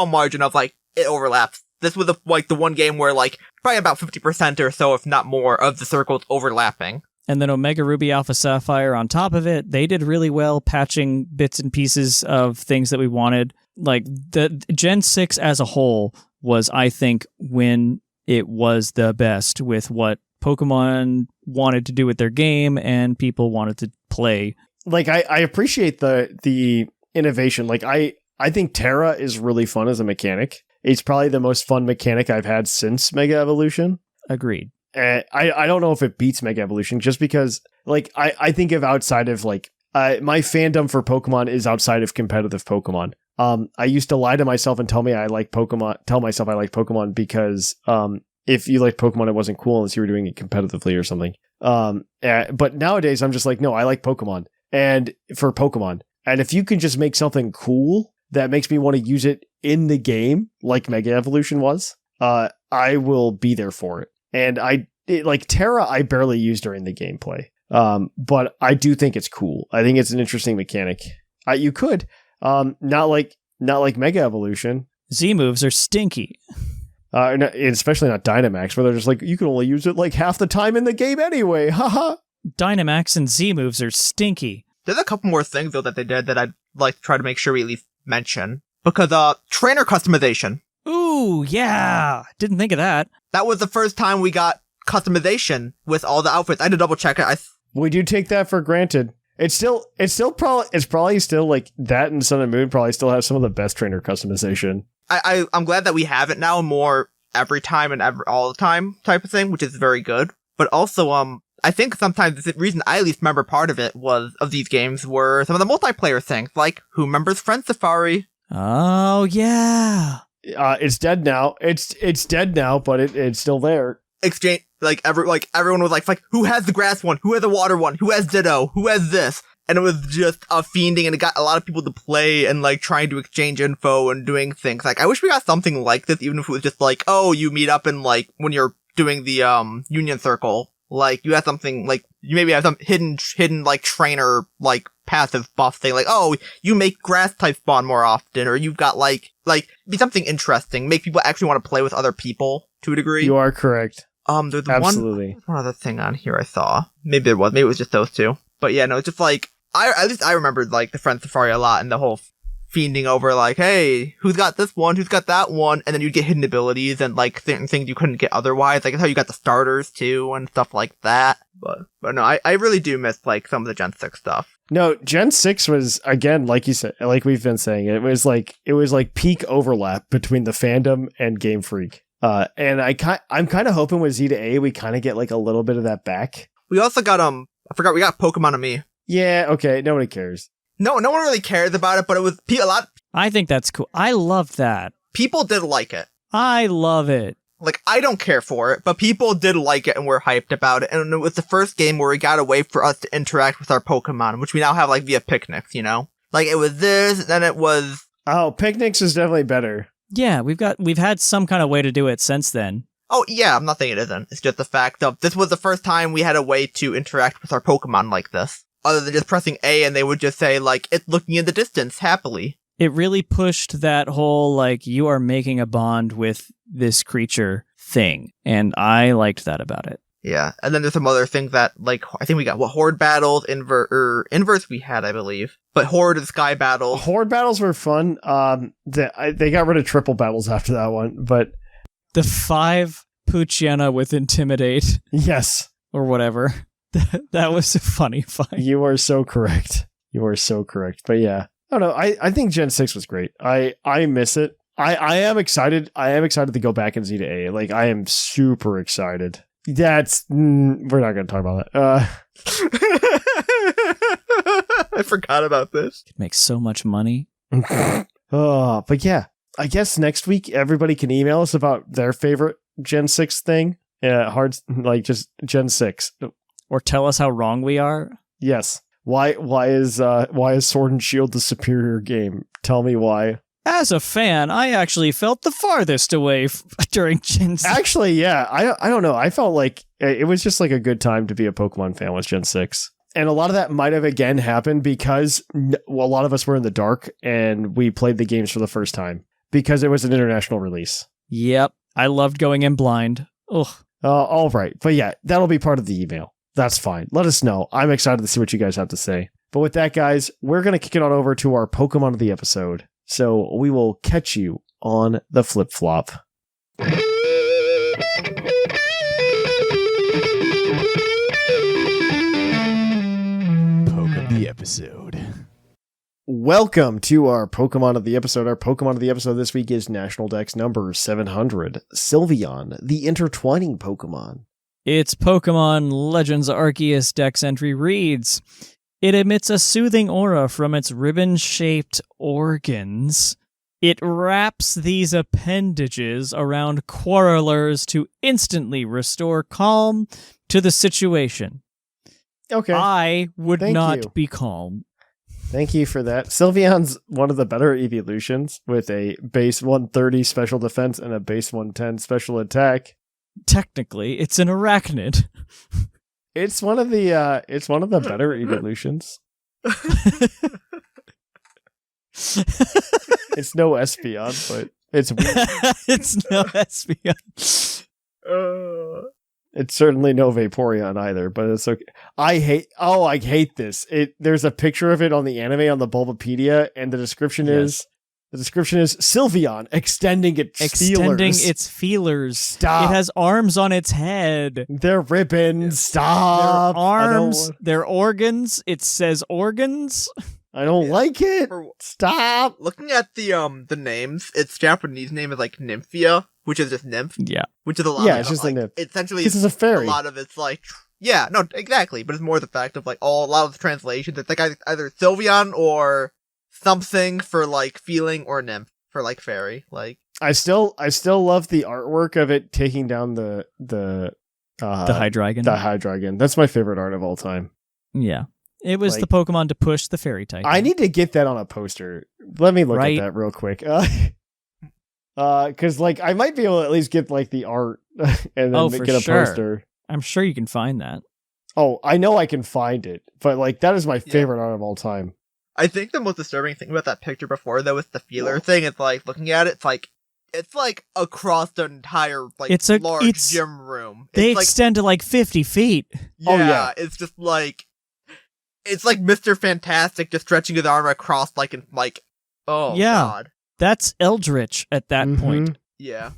margin of like it overlaps. This was the one game where like probably about 50% or so, if not more, of the circles overlapping. And then Omega Ruby Alpha Sapphire on top of it, they did really well patching bits and pieces of things that we wanted. Like the Gen 6 as a whole was, I think, when it was the best with what Pokemon wanted to do with their game and people wanted to play. Like I appreciate the innovation. Like I think Terra is really fun as a mechanic. It's probably the most fun mechanic I've had since Mega Evolution. Agreed. I don't know if it beats Mega Evolution just because like I think of outside of like my fandom for Pokemon is outside of competitive Pokemon. I used to lie to myself and tell myself I like Pokemon because if you liked Pokemon it wasn't cool unless you were doing it competitively or something. But nowadays I'm just like, no, I like Pokemon and for Pokemon. And if you can just make something cool that makes me want to use it in the game like Mega Evolution was, I will be there for it. And like Terra, I barely use during the gameplay. But I do think it's cool. I think it's an interesting mechanic. You could, not like Mega Evolution. Z moves are stinky. Especially not Dynamax, where they're just like, you can only use it like half the time in the game anyway. Haha. Dynamax and Z moves are stinky. There's a couple more things though that they did that I'd like to try to make sure we at least mention. Because trainer customization. Ooh, yeah. Didn't think of that. That was the first time we got customization with all the outfits. I had to double check it. We do take that for granted. It's probably still like that, and Sun and Moon probably still have some of the best trainer customization. I'm glad that we have it now more every time and all the time type of thing, which is very good. But also, I think sometimes the reason I at least remember part of it of these games were some of the multiplayer things, like who remembers Friend Safari? Oh yeah. It's dead now. It's dead now, but it's still there. Exchange everyone was like who has the grass one? Who has the water one? Who has Ditto? Who has this? And it was just a fiending, and it got a lot of people to play and like trying to exchange info and doing things. Like I wish we got something like this, even if it was just like, oh, you meet up and like when you're doing the Union Circle, like you have something like you maybe have some hidden like trainer like passive buff thing, like, oh, you make grass type spawn more often, or you've got like be something interesting, make people actually want to play with other people to a degree. You are correct. There's absolutely one other thing on here I saw. Maybe it was just those two. But yeah, no, it's just like at least I remembered like the Friend Safari a lot and the whole fiending over like, hey, who's got this one? Who's got that one? And then you'd get hidden abilities and like certain things you couldn't get otherwise. Like that's how you got the starters too and stuff like that. But no, I really do miss like some of the Gen 6 stuff. No, Gen 6 was, again, like you said, like we've been saying, it was like peak overlap between the fandom and Game Freak. And I'm kind of hoping with Z to A, we kind of get like a little bit of that back. We also got, I forgot, we got Pokemon and Me. Yeah, okay, nobody cares. No one really cares about it, but it was a lot. I think that's cool. I love that. People did like it. I love it. Like, I don't care for it, but people did like it and were hyped about it. And it was the first game where we got a way for us to interact with our Pokemon, which we now have, like, via picnics, you know? Like, it was this, then it was... Oh, picnics is definitely better. Yeah, we've had some kind of way to do it since then. Oh, yeah, I'm not saying it isn't. It's just the fact of this was the first time we had a way to interact with our Pokemon like this. Other than just pressing A and they would just say, like, it's looking in the distance, happily. It really pushed that whole, like, you are making a bond with this creature thing. And I liked that about it. Yeah, and then there's some other things that, like, I think we got, Horde battles, Inverse we had, I believe. But Horde and Sky battles. Horde battles were fun. They got rid of triple battles after that one, but... The 5 Poochyena with Intimidate. Yes. Or whatever. That was a funny fight. You are so correct. But yeah. I don't know. I think Gen 6 was great. I miss it. I am excited. I am excited to go back in Z to A. Like, I am super excited. We're not going to talk about that. I forgot about this. It makes so much money. But yeah, I guess next week everybody can email us about their favorite Gen 6 thing. Just Gen 6. Or tell us how wrong we are. Yes. Why is Sword and Shield the superior game? Tell me why. As a fan, I actually felt the farthest away during Gen 6. Actually, yeah. I don't know. I felt like it was just like a good time to be a Pokemon fan with Gen 6. And a lot of that might have again happened because a lot of us were in the dark and we played the games for the first time because it was an international release. Yep. I loved going in blind. Ugh. All right. But yeah, that'll be part of the email. That's fine. Let us know. I'm excited to see what you guys have to say. But with that, guys, we're going to kick it on over to our Pokemon of the episode. So we will catch you on the flip-flop. Poke of the episode. Welcome to our Pokemon of the episode. Our Pokemon of the episode this week is National Dex number 700, Sylveon, the intertwining Pokemon. Its Pokemon Legends Arceus Dex entry reads, it emits a soothing aura from its ribbon-shaped organs. It wraps these appendages around quarrelers to instantly restore calm to the situation. Okay. I would Thank not you. be calm. Thank you for that. Sylveon's one of the better evolutions with a base 130 special defense and a base 110 special attack. Technically, it's an arachnid. It's one of the better evolutions. It's no Espeon, but it's weird. It's no Espeon. It's certainly no Vaporeon either, but it's okay. I hate this. There's a picture of it on the anime on the Bulbapedia, and the description is Sylveon extending its feelers. Stop. It has arms on its head. They're ribbons. Stop. Their arms, their organs. It says organs. I don't like it. Stop. Looking at the names, its Japanese name is like Nymphia, which is just nymph. Yeah. Which is a lot. Yeah, it's just like, a nymph. Essentially, This is a fairy. A lot of it's like, yeah, no, exactly. But it's more the fact of like a lot of the translations. It's like either Sylveon or something for like feeling or nymph for like fairy. Like I still love the artwork of it taking down the Hydreigon. The Hydreigon. That's my favorite art of all time. Yeah. It was Like- the Pokemon to push the fairy type. I need to get that on a poster. Let me look Right. at that real quick. Because like I might be able to at least get like the art and then for get a sure. poster. I'm sure you can find that. Oh, I know I can find it, but like that is my favorite art of all time. I think the most disturbing thing about that picture before though is the feeler thing. It's like looking at it, it's like across the entire like large gym room. They It's like, extend to like 50 feet. yeah, Oh, yeah. it's just like it's like Mr. Fantastic just stretching his arm across like in like oh Yeah. god. That's Eldritch at that Mhm. point. Yeah.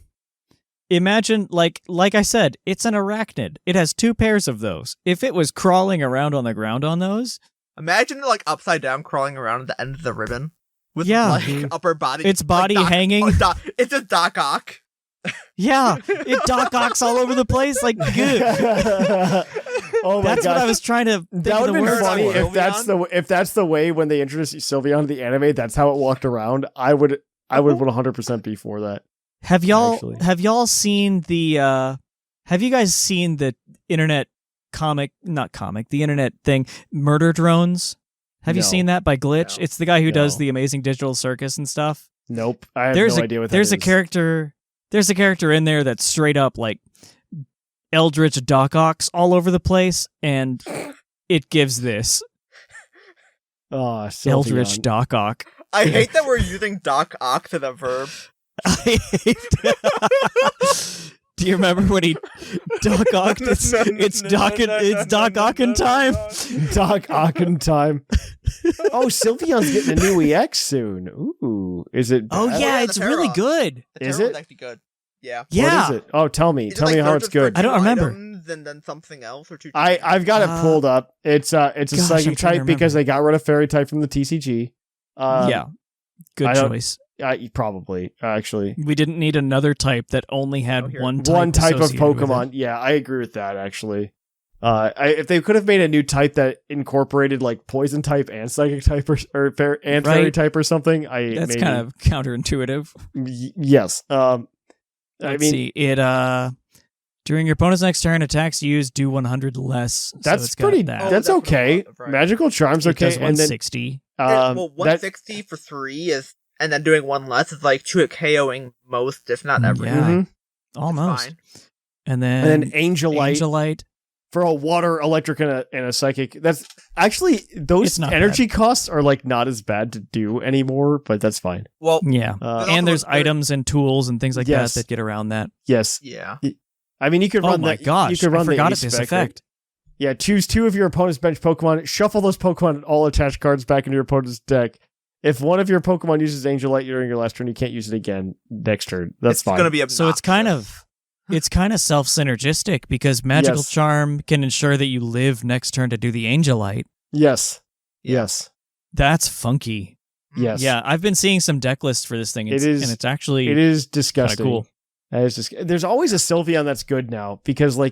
Imagine, like I said, it's an arachnid. It has 2 pairs of those. If it was crawling around on the ground on those, Imagine like upside down crawling around at the end of the ribbon. With Yeah. like upper body. its body like, hanging. it's just Doc Ock. Yeah, it Doc Ocks all over the place. Like, good. Oh my That's gosh. what I was trying to think That of would the have been words funny for. if that's the way when they introduced Sylveon to the anime, that's how it walked around. I would 100% be for that. Have y'all seen the have you guys seen the internet the internet thing, Murder Drones? Have you No. seen that by Glitch? No. It's the guy who does No. the Amazing Digital Circus and stuff. Nope. I have There's no a idea what that there's is. a character in there that's straight up like Eldritch Doc Ocks all over the place, and it gives this Oh, Eldritch Sylveon. Doc Ock. I hate that we're using Doc Ock to the verb. I hate Do you remember when he Doc Ocked? It's Doc Ocken time. Doc Ocken time. Oh, Sylveon's getting a new EX soon. Ooh, is it? Oh bad? yeah, the it's really Terra. good. The Is Terra it? was actually good. Yeah. Yeah. What is it? Oh, tell me. It's Tell like me how it's searches for good. I don't two remember. items And then something else or two. I've got it pulled up. It's a Gosh, psychic I'm trying to type because remember. they got rid of fairy type from the TCG. Yeah. Good I don't- choice. Probably actually. We didn't need another type that only had here. one type One type of associated with Pokemon. it. Yeah, I agree with that actually. If they could have made a new type that incorporated like poison type and psychic type or fairy Right. type or something, That's maybe. kind of counterintuitive. Yes. Let's I mean, see. It during your opponent's next turn, attacks used do 100 less. that's so it's got pretty. that. Oh, That's that's okay. right. Magical Charm's It okay, does and then 160. Well, that 160 for 3 is, and then doing 1 less is like 2 KOing most, if not every. Yeah. Mhm. Almost. Fine. And then and then Angelite. Angelite. for a water, electric, and a psychic. That's actually those energy costs are like not as bad to do anymore, but that's fine. Well, yeah, and there's items and tools and things like that get around that. Yes. Yeah. I mean, you could run. Oh my gosh! You could run I forgot the this effect. Yeah, choose 2 of your opponent's bench Pokemon. Shuffle those Pokemon all attached cards back into your opponent's deck. If one of your Pokemon uses Angel Light during your last turn, you can't use it again next turn. That's fine. It's going to be obnoxious. So it's kind of self-synergistic because Magical Charm can ensure that you live next turn to do the Angel Light. Yes. Yes. That's funky. Yes. Yeah, I've been seeing some deck lists for this thing. It is disgusting. Cool. There's always a Sylveon that's good now because there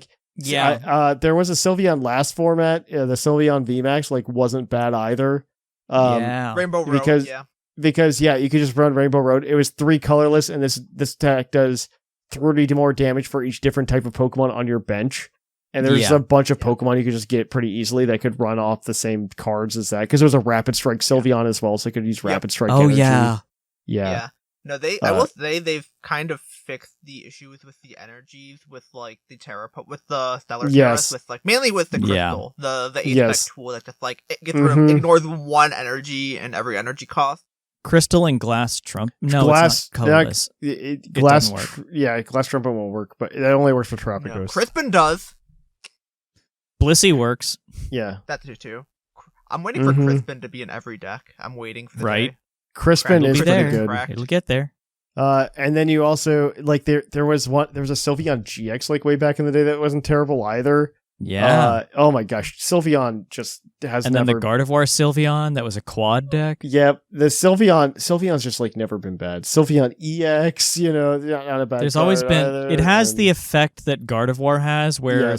was a Sylveon last format. The Sylveon VMAX wasn't bad either. Rainbow Road. Because you could just run Rainbow Road. It was 3 colorless, and this attack does 30 more damage for each different type of Pokemon on your bench. And there's a bunch of Pokemon you could just get pretty easily that could run off the same cards as that. Because there was a Rapid Strike Sylveon as well, so it could use Rapid Strike energy. Yeah. No, I will say they've kind of fixed the issues with the energies with the with the Stellar Terrace, with mainly with the Crystal, the Aspect tool that just it gets rid of, ignores 1 energy and every energy cost. Crystal and Glass Trump. No, it's not colorless. Glass, doesn't work. Glass Trumpet won't work, but it only works for Tropic Ghost. Crispin does. Blissey works. Yeah, that too. I'm waiting for Crispin to be in every deck. I'm waiting for the day. Crispin is pretty good. It'll get there. And then you also there was a Sylveon GX way back in the day that wasn't terrible either. Yeah. Oh my gosh, Sylveon just has. And then the Gardevoir Sylveon that was a quad deck. Yep, the Sylveon's just never been bad. Sylveon EX, not a bad. There's always been. Either, it has the effect that Gardevoir has, where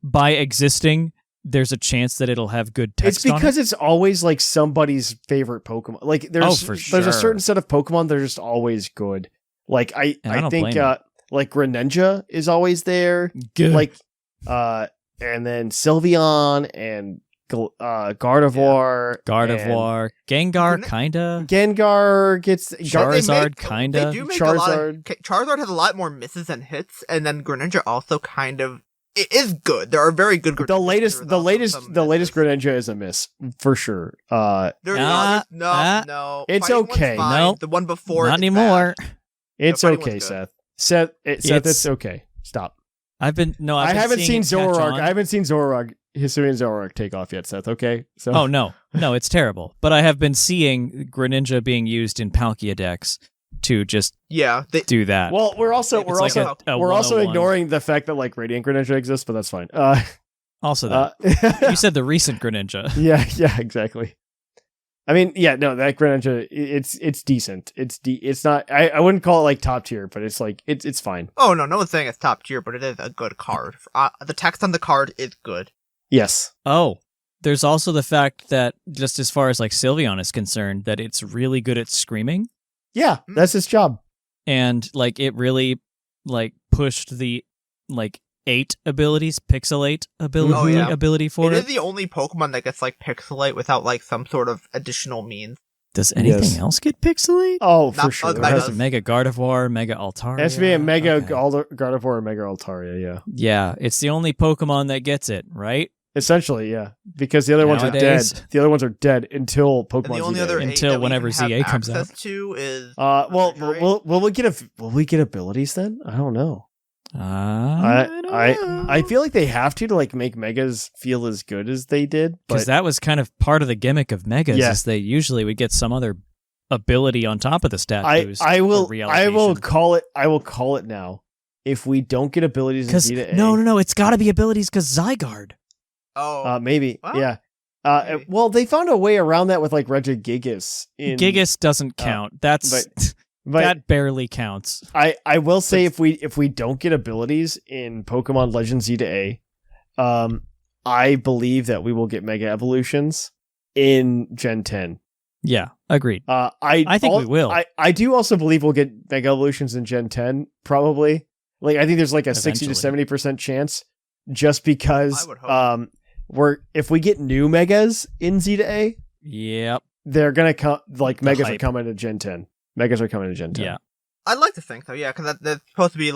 by existing, there's a chance that it'll have good text. It's because it's always somebody's favorite Pokemon. There's a certain set of Pokemon that are just always good. I think Greninja is always there. Good. And then Sylveon and Gardevoir. Gardevoir. Gengar, kinda. Gengar gets... Charizard, kinda. They do make Charizard has a lot more misses than hits, and then Greninja also kind of... It is good. There are very good Greninja. The latest Greninja is a miss, for sure. No. It's okay. No. The one before not anymore. Bad. It's okay, Seth. Seth, it's okay. Stop. I haven't seen Zoroark. I haven't seen Zoroark, Hisuian Zoroark take off yet, Seth. Okay. So. Oh no, it's terrible. But I have been seeing Greninja being used in Palkia decks to just do that. Well, we're also ignoring the fact that Radiant Greninja exists, but that's fine. Also, that you said the recent Greninja. Yeah, exactly. I mean, that Greninja, it's decent. It's not. I wouldn't call it top tier, but it's it's fine. Oh no one's saying it's top tier, but it is a good card. The text on the card is good. Yes. Oh, there's also the fact that just as far as Sylveon is concerned, that it's really good at screaming. Yeah, that's his job. And it really pushed the 8 abilities, Pixelate ability for it. It is the only Pokemon that gets Pixelate without some sort of additional means. Does anything else get Pixelate? Oh, for sure. It has Mega Gardevoir, Mega Altaria. It has to be a Mega Gardevoir or Mega Altaria, yeah. Yeah, it's the only Pokemon that gets it, right? Essentially, yeah. Because the other ones are dead. The other ones are dead until Pokemon and the only ZA. other until whenever ZA comes out. To is will we get abilities then? I don't know. I feel like they have to make Megas feel as good as they did, because that was kind of part of the gimmick of Megas. Is they usually would get some other ability on top of the stat boost. I will call it now. If we don't get abilities in ZA, no, it's got to be abilities because Zygarde. Oh, maybe, well, yeah. Well, they found a way around that with Regigigas. Gigas doesn't count. But that barely counts. I will say if we don't get abilities in Pokemon Legends Z to I believe that we will get Mega Evolutions in Gen 10. Yeah, agreed. I think we will. I do also believe we'll get Mega Evolutions in Gen 10, probably. I think there's a Eventually. 60 to 70% chance, just because if we get new Megas in Z to A, yep, they're gonna come. Megas are coming to Gen 10. Megas are coming to Gen 10. Yeah, I'd like to think so. Yeah, because that's supposed to be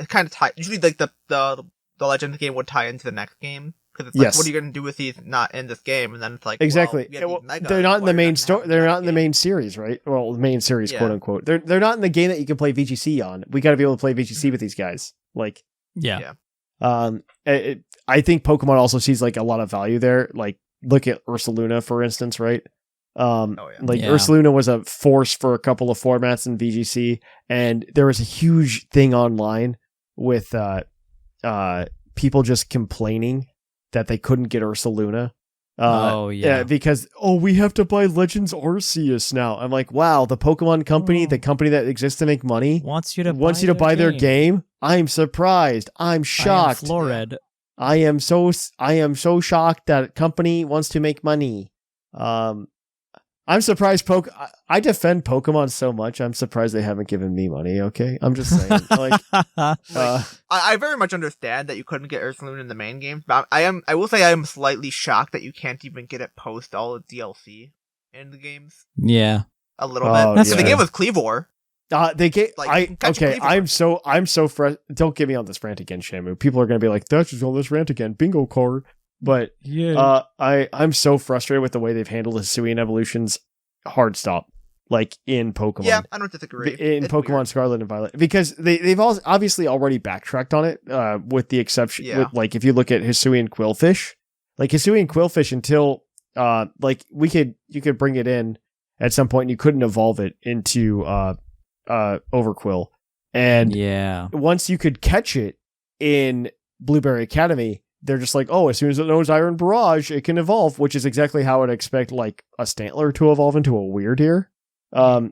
kind of tight. Usually, the the Legends game would tie into the next game. Because it's like, what are you going to do with these not in this game? And then it's like, exactly. They're not in the main story. They're not in the main game. series, right? Well, the main series, quote unquote. They're not in the game that you can play VGC on. We got to be able to play VGC with these guys. Like, yeah. I think Pokemon also sees like a lot of value there. Like, look at Ursaluna, for instance, right? Ursaluna was a force for a couple of formats in VGC, and there was a huge thing online with people just complaining that they couldn't get Ursaluna. Because we have to buy Legends Arceus now. I'm like, wow, the Pokemon company, the company that exists to make money, wants you to buy their game. I'm surprised. I'm shocked. Florid. I am so shocked that a company wants to make money. I'm surprised. I defend Pokemon so much. I'm surprised they haven't given me money. Okay, I'm just saying. I very much understand that you couldn't get Ursaluna in the main games, but I will say I am slightly shocked that you can't even get it post all the DLC in the games. Yeah, a little bit. That's the game with Cleavor. They get I'm so fresh. Don't get me on this rant again, Shamu. People are gonna be like, "That's just on this rant again." Bingo card. But I'm so frustrated with the way they've handled Hisuian evolutions. Hard stop, like in Pokemon. Yeah, I don't disagree. In Pokemon weird. Scarlet and Violet, because they've obviously already backtracked on it. With the exception, with, like, if you look at Hisuian Quillfish, until you could bring it in at some point, and you couldn't evolve it into Overquill, and once you could catch it in Blueberry Academy, they're just like, as soon as it knows Iron Barrage, it can evolve, which is exactly how I'd expect like a Stantler to evolve into a Weirdeer.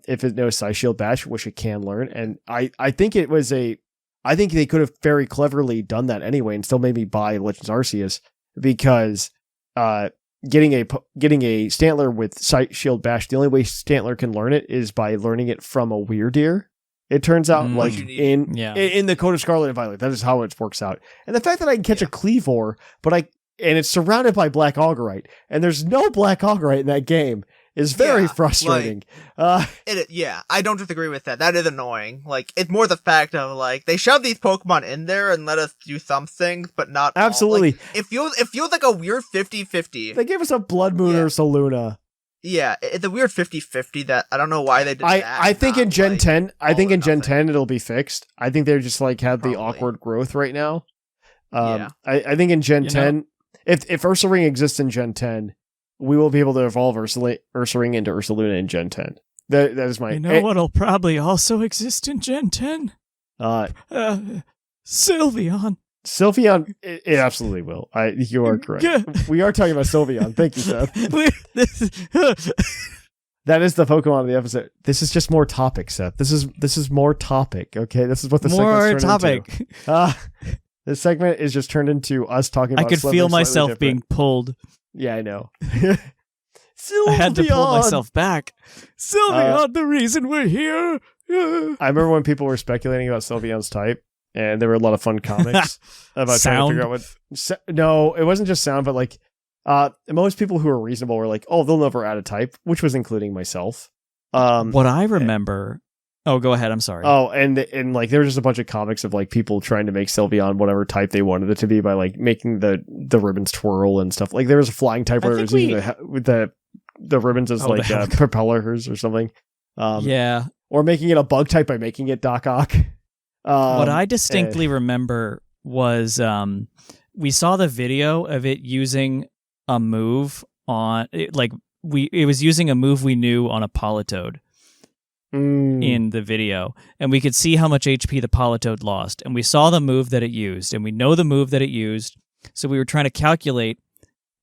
If it knows Psyshield Bash, which it can learn. And I think I think they could have very cleverly done that anyway and still made me buy Legends Arceus, because getting a Stantler with Psyshield Bash, the only way Stantler can learn it is by learning it from a Weirdeer. It turns out, in the Code of Scarlet and Violet, that is how it works out. And the fact that I can catch a Cleavor, and it's surrounded by Black Augurite, and there's no Black Augurite in that game, is very frustrating. I don't disagree with that. That is annoying. Like, it's more the fact of, like, they shove these Pokemon in there and let us do some things, but not absolutely. All. Like, it feels like a weird 50-50. They gave us a Blood Moon or Ursaluna. Yeah, it's a weird 50-50 that I don't know why they did that. I think in Gen 10, Gen 10 it'll be fixed. I think they're just like have the awkward growth right now. I think in Gen 10, if Ursaring exists in Gen 10, we will be able to evolve Ursaring into Ursaluna in Gen 10. That is my... You know what'll probably also exist in Gen 10? Sylveon. Sylveon, it absolutely will. You are correct. We are talking about Sylveon. Thank you, Seth. That is the Pokemon of the episode. This is just more topic, Seth. This is more topic. Okay, this is what the segment's turned into. This segment is just turned into us talking about. I could feel myself being pulled. Yeah, I know. I had to pull myself back. Sylveon, the reason we're here. I remember when people were speculating about Sylveon's type. And there were a lot of fun comics about trying to figure out what... No, it wasn't just sound, but like most people who are reasonable were like, they'll never add a type, which was including myself. What I remember... go ahead, I'm sorry. And like there was just a bunch of comics of like people trying to make Sylveon whatever type they wanted it to be by like making the ribbons twirl and stuff. Like there was a flying type where it was using the ribbons as propellers or something. Or making it a bug type by making it Doc Ock. What I distinctly remember was we saw the video of it using a move on it was using a move we knew on a Politoed in the video, and we could see how much HP the Politoed lost, and we saw the move that it used, and we know the move that it used, so we were trying to calculate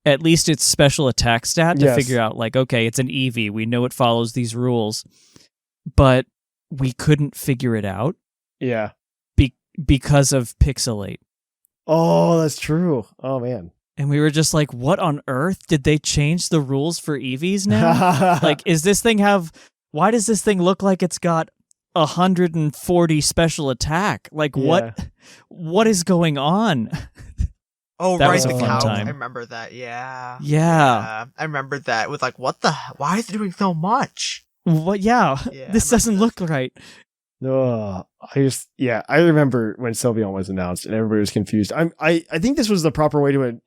at least its special attack stat to figure out like, okay, it's an Eevee, we know it follows these rules, but we couldn't figure it out. Yeah. Because of Pixelate. Oh, that's true. Oh, man. And we were just like, what on earth? Did they change the rules for Eevees now? Like, why does this thing look like it's got 140 special attack? Like, what is going on? Oh, that was a fun time. I remember that. Yeah. I remember that. It was like, why is it doing so much? What? Yeah. This doesn't look right. I remember when Sylveon was announced and everybody was confused. I think this was the proper way to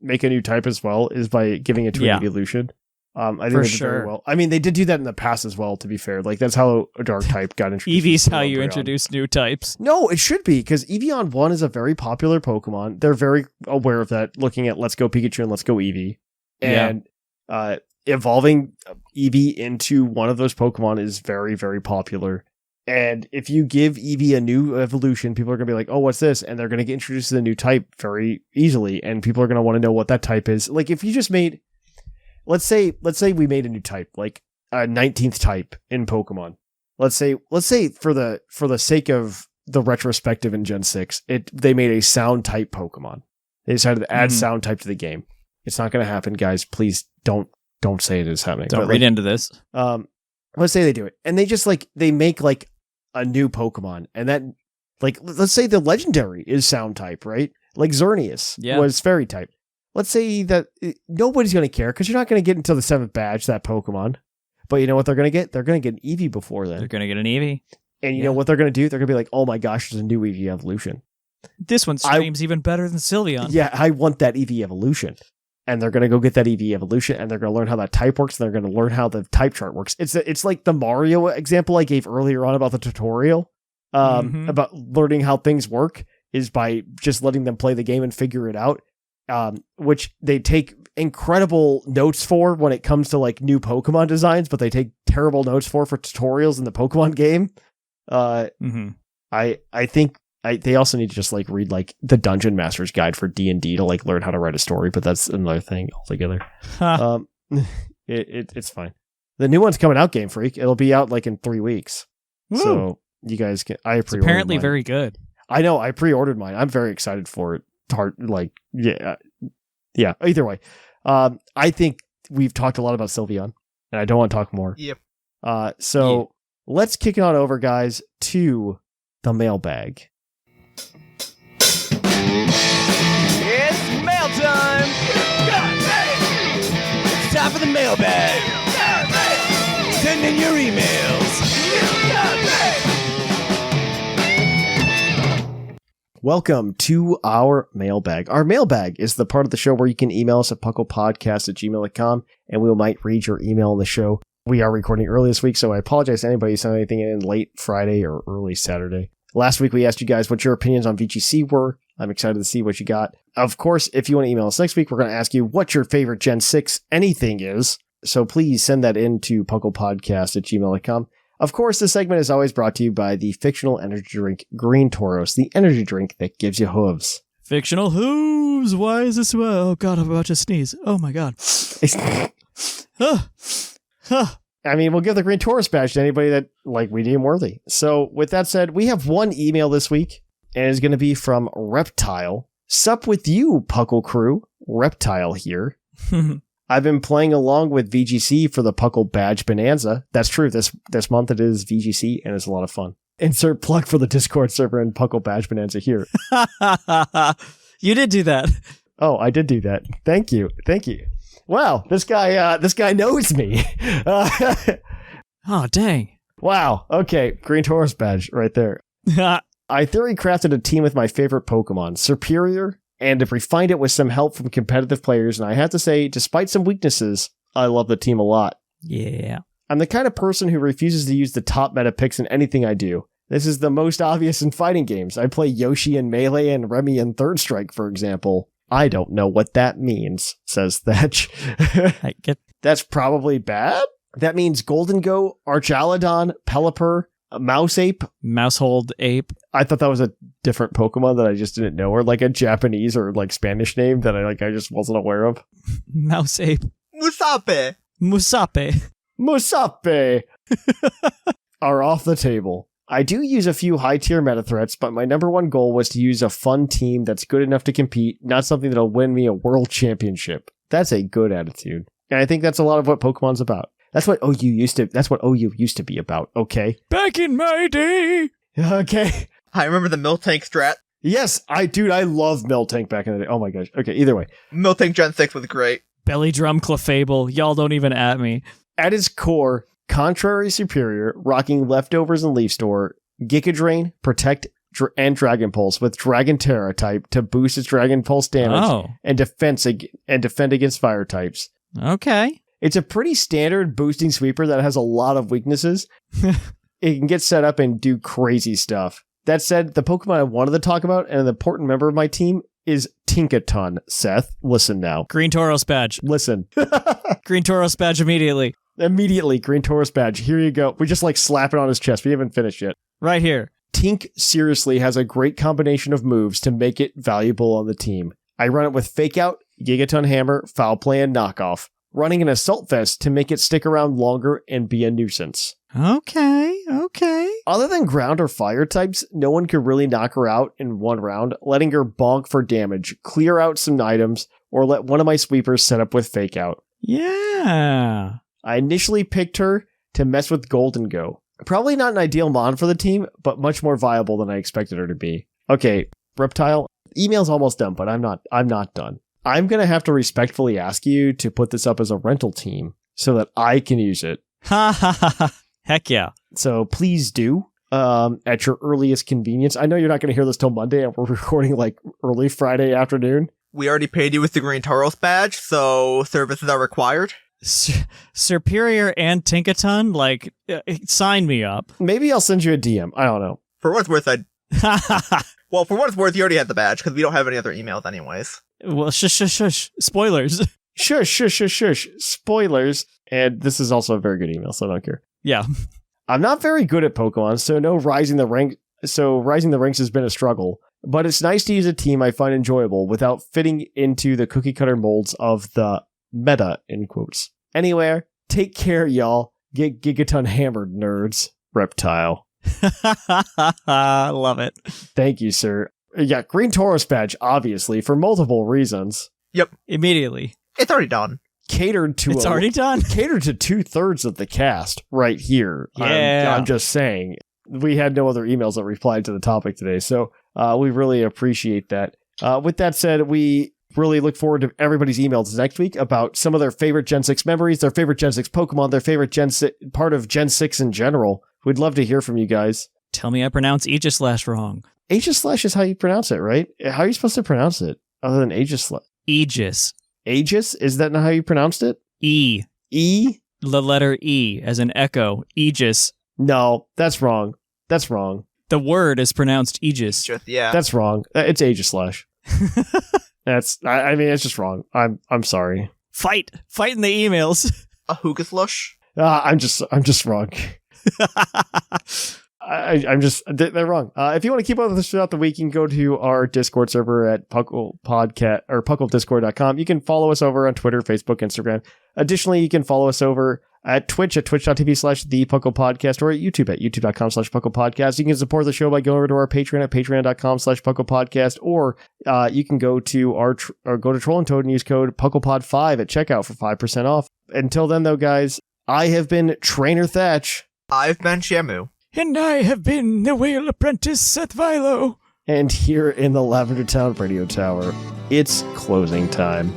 make a new type as well, is by giving it to an evolution. I think for they did sure. very well. I mean, they did do that in the past as well, to be fair. Like, that's how a dark type got introduced. Eevee's how you introduce new types. No, it should be, because Eevee 1 is a very popular Pokemon. They're very aware of that, looking at Let's Go Pikachu and Let's Go Eevee. And evolving Eevee into one of those Pokemon is very, very popular. And if you give Eevee a new evolution, people are going to be like, oh, what's this? And they're going to get introduced to the new type very easily. And people are going to want to know what that type is. Like, if you just made... Let's say we made a new type, like a 19th type in Pokemon. Let's say for the sake of the retrospective in Gen 6, they made a sound type Pokemon. They decided to add sound type to the game. It's not going to happen, guys. Please don't say it is happening. Don't read into this. Let's say they do it, and they make like a new Pokemon, and that, like, let's say the legendary is sound type, right? Like Xerneas was fairy type. Let's say that nobody's going to care, because you're not going to get until the 7th badge, that Pokemon. But you know what they're going to get? They're going to get an Eevee before then. They're going to get an Eevee. And you know what they're going to do? They're going to be like, oh my gosh, there's a new Eevee evolution. This one streams even better than Sylveon. Yeah, I want that Eevee evolution. And they're going to go get that Eevee evolution, and they're going to learn how that type works, and they're going to learn how the type chart works. It's like the Mario example I gave earlier on about the tutorial, about learning how things work, is by just letting them play the game and figure it out. Which they take incredible notes for when it comes to like new Pokemon designs, but they take terrible notes for tutorials in the Pokemon game. I think they also need to just like read like the Dungeon Master's Guide for D&D to like learn how to write a story, but that's another thing altogether. It's fine. The new one's coming out, Game Freak. It'll be out like in 3 weeks. Woo! So you guys can. It's apparently mine. Very good. I know. I pre-ordered mine. I'm very excited for it. Either way, I think we've talked a lot about Sylveon, and I don't want to talk more. Yep. Let's kick it on over, guys, to the mailbag. It's mail time! It's time for the mailbag! Send in your emails! Welcome to our mailbag. Our mailbag is the part of the show where you can email us at puclpodcast@gmail.com, and we might read your email on the show. We are recording early this week, so I apologize to anybody who sent anything in late Friday or early Saturday. Last week, we asked you guys what your opinions on VGC were. I'm excited to see what you got. Of course, if you want to email us next week, we're going to ask you what your favorite Gen 6 anything is. So please send that in to puclpodcast@gmail.com. Of course, this segment is always brought to you by the fictional energy drink Green Tauros, the energy drink that gives you hooves. Fictional hooves! Why is this? Oh God, I'm about to sneeze. Oh my God. I mean, we'll give the Green Tauros badge to anybody that, like, we deem worthy. So, with that said, we have one email this week, and it's going to be from Reptile. Sup with you, Puckle crew. Reptile here. I've been playing along with VGC for the Puckle Badge Bonanza. That's true. This month it is VGC, and it's a lot of fun. Insert plug for the Discord server and Puckle Badge Bonanza here. You did do that. Oh, I did do that. Thank you. Wow, this guy knows me. Oh, dang. Wow. Okay, Green Tauros badge right there. I theory crafted a team with my favorite Pokemon, Superior, and have refined it with some help from competitive players, and I have to say, despite some weaknesses, I love the team a lot. Yeah. I'm the kind of person who refuses to use the top meta picks in anything I do. This is the most obvious in fighting games. I play Yoshi in Melee and Remy in Third Strike, for example. I don't know what that means, says Thatch. That's probably bad? That means Golden Go, Archaludon, Pelipper, Mousehold Ape. I thought that was a different Pokemon that I just didn't know, or like a Japanese or like Spanish name that I just wasn't aware of. Mouse Ape. Musape are off the table. I do use a few high-tier meta threats, but my number one goal was to use a fun team that's good enough to compete, not something that'll win me a world championship. That's a good attitude. And I think that's a lot of what Pokemon's about. That's what OU used to be about, okay? Back in my day! Okay. I remember the Miltank strat. Yes, I love Miltank back in the day. Oh my gosh. Okay, either way. Miltank Gen 6 was great. Belly Drum Clefable. Y'all don't even at me. At its core, contrary Superior, rocking Leftovers and Leaf Store, Giga Drain, Protect, and Dragon Pulse with Dragon Terra type to boost its Dragon Pulse damage and defend against fire types. Okay. It's a pretty standard boosting sweeper that has a lot of weaknesses. It can get set up and do crazy stuff. That said, the Pokemon I wanted to talk about and an important member of my team is Tinkaton. Seth, listen now. Green Tauros badge. Listen. Green Tauros badge immediately. Immediately, Green Tauros badge. Here you go. We just slap it on his chest. We haven't finished yet. Right here. Tink seriously has a great combination of moves to make it valuable on the team. I run it with Fake Out, Gigaton Hammer, Foul Play, and Knockoff. Running an Assault Vest to make it stick around longer and be a nuisance. Okay. Other than ground or fire types, no one could really knock her out in one round, letting her bonk for damage, clear out some items, or let one of my sweepers set up with Fake Out. Yeah. I initially picked her to mess with Golden Go. Probably not an ideal mod for the team, but much more viable than I expected her to be. Okay, Reptile, email's almost done, but I'm not done. I'm going to have to respectfully ask you to put this up as a rental team so that I can use it. Ha ha ha. Heck yeah. So please do, at your earliest convenience. I know you're not going to hear this till Monday, and we're recording early Friday afternoon. We already paid you with the Green Tauros badge, so services are required. Superior and Tinkaton, sign me up. Maybe I'll send you a DM. I don't know. For what it's worth, well, for what it's worth, you already had the badge, because we don't have any other emails anyways. Well, shush. Spoilers. Shush. Spoilers. And this is also a very good email, so I don't care. Yeah. I'm not very good at Pokemon, so rising the ranks has been a struggle. But it's nice to use a team I find enjoyable without fitting into the cookie cutter molds of the meta, in quotes. Anywhere, take care, y'all. Get Gigaton hammered, nerds. Reptile. Love it. Thank you, sir. Yeah, Green Tauros badge, obviously, for multiple reasons. Yep. Immediately. It's already done. It's already done. Catered to 2/3 of the cast right here. Yeah. I'm just saying. We had no other emails that replied to the topic today, so we really appreciate that. With that said, we really look forward to everybody's emails next week about some of their favorite Gen 6 memories, their favorite Gen 6 Pokemon, their favorite part of Gen 6 in general. We'd love to hear from you guys. Tell me I pronounce Aegislash wrong. Aegislash is how you pronounce it, right? How are you supposed to pronounce it other than Aegislash? Aegis. Aegis? Is that not how you pronounced it? E. E? The letter E, as in echo. Aegis. No, that's wrong. The word is pronounced Aegis. Yeah. That's wrong. It's Aegislash. I mean, it's just wrong. I'm sorry. Fight in the emails. A Hoogaslush? I'm just wrong. They're wrong. If you want to keep up with us throughout the week, you can go to our Discord server at puclpodcast or puclpdiscord.com. You can follow us over on Twitter, Facebook, Instagram. Additionally, you can follow us over at Twitch at twitch.tv/thepuclpodcast or at YouTube at youtube.com/puclpodcast. You can support the show by going over to our Patreon at patreon.com/puclpodcast, or you can go to go to Troll and Toad and use code puclpod5 at checkout for 5% off. Until then, though, guys, I have been Trainer Thatch. I've been Shamu. And I have been the Whale Apprentice Seth Vilo. And here in the Lavender Town Radio Tower, it's closing time.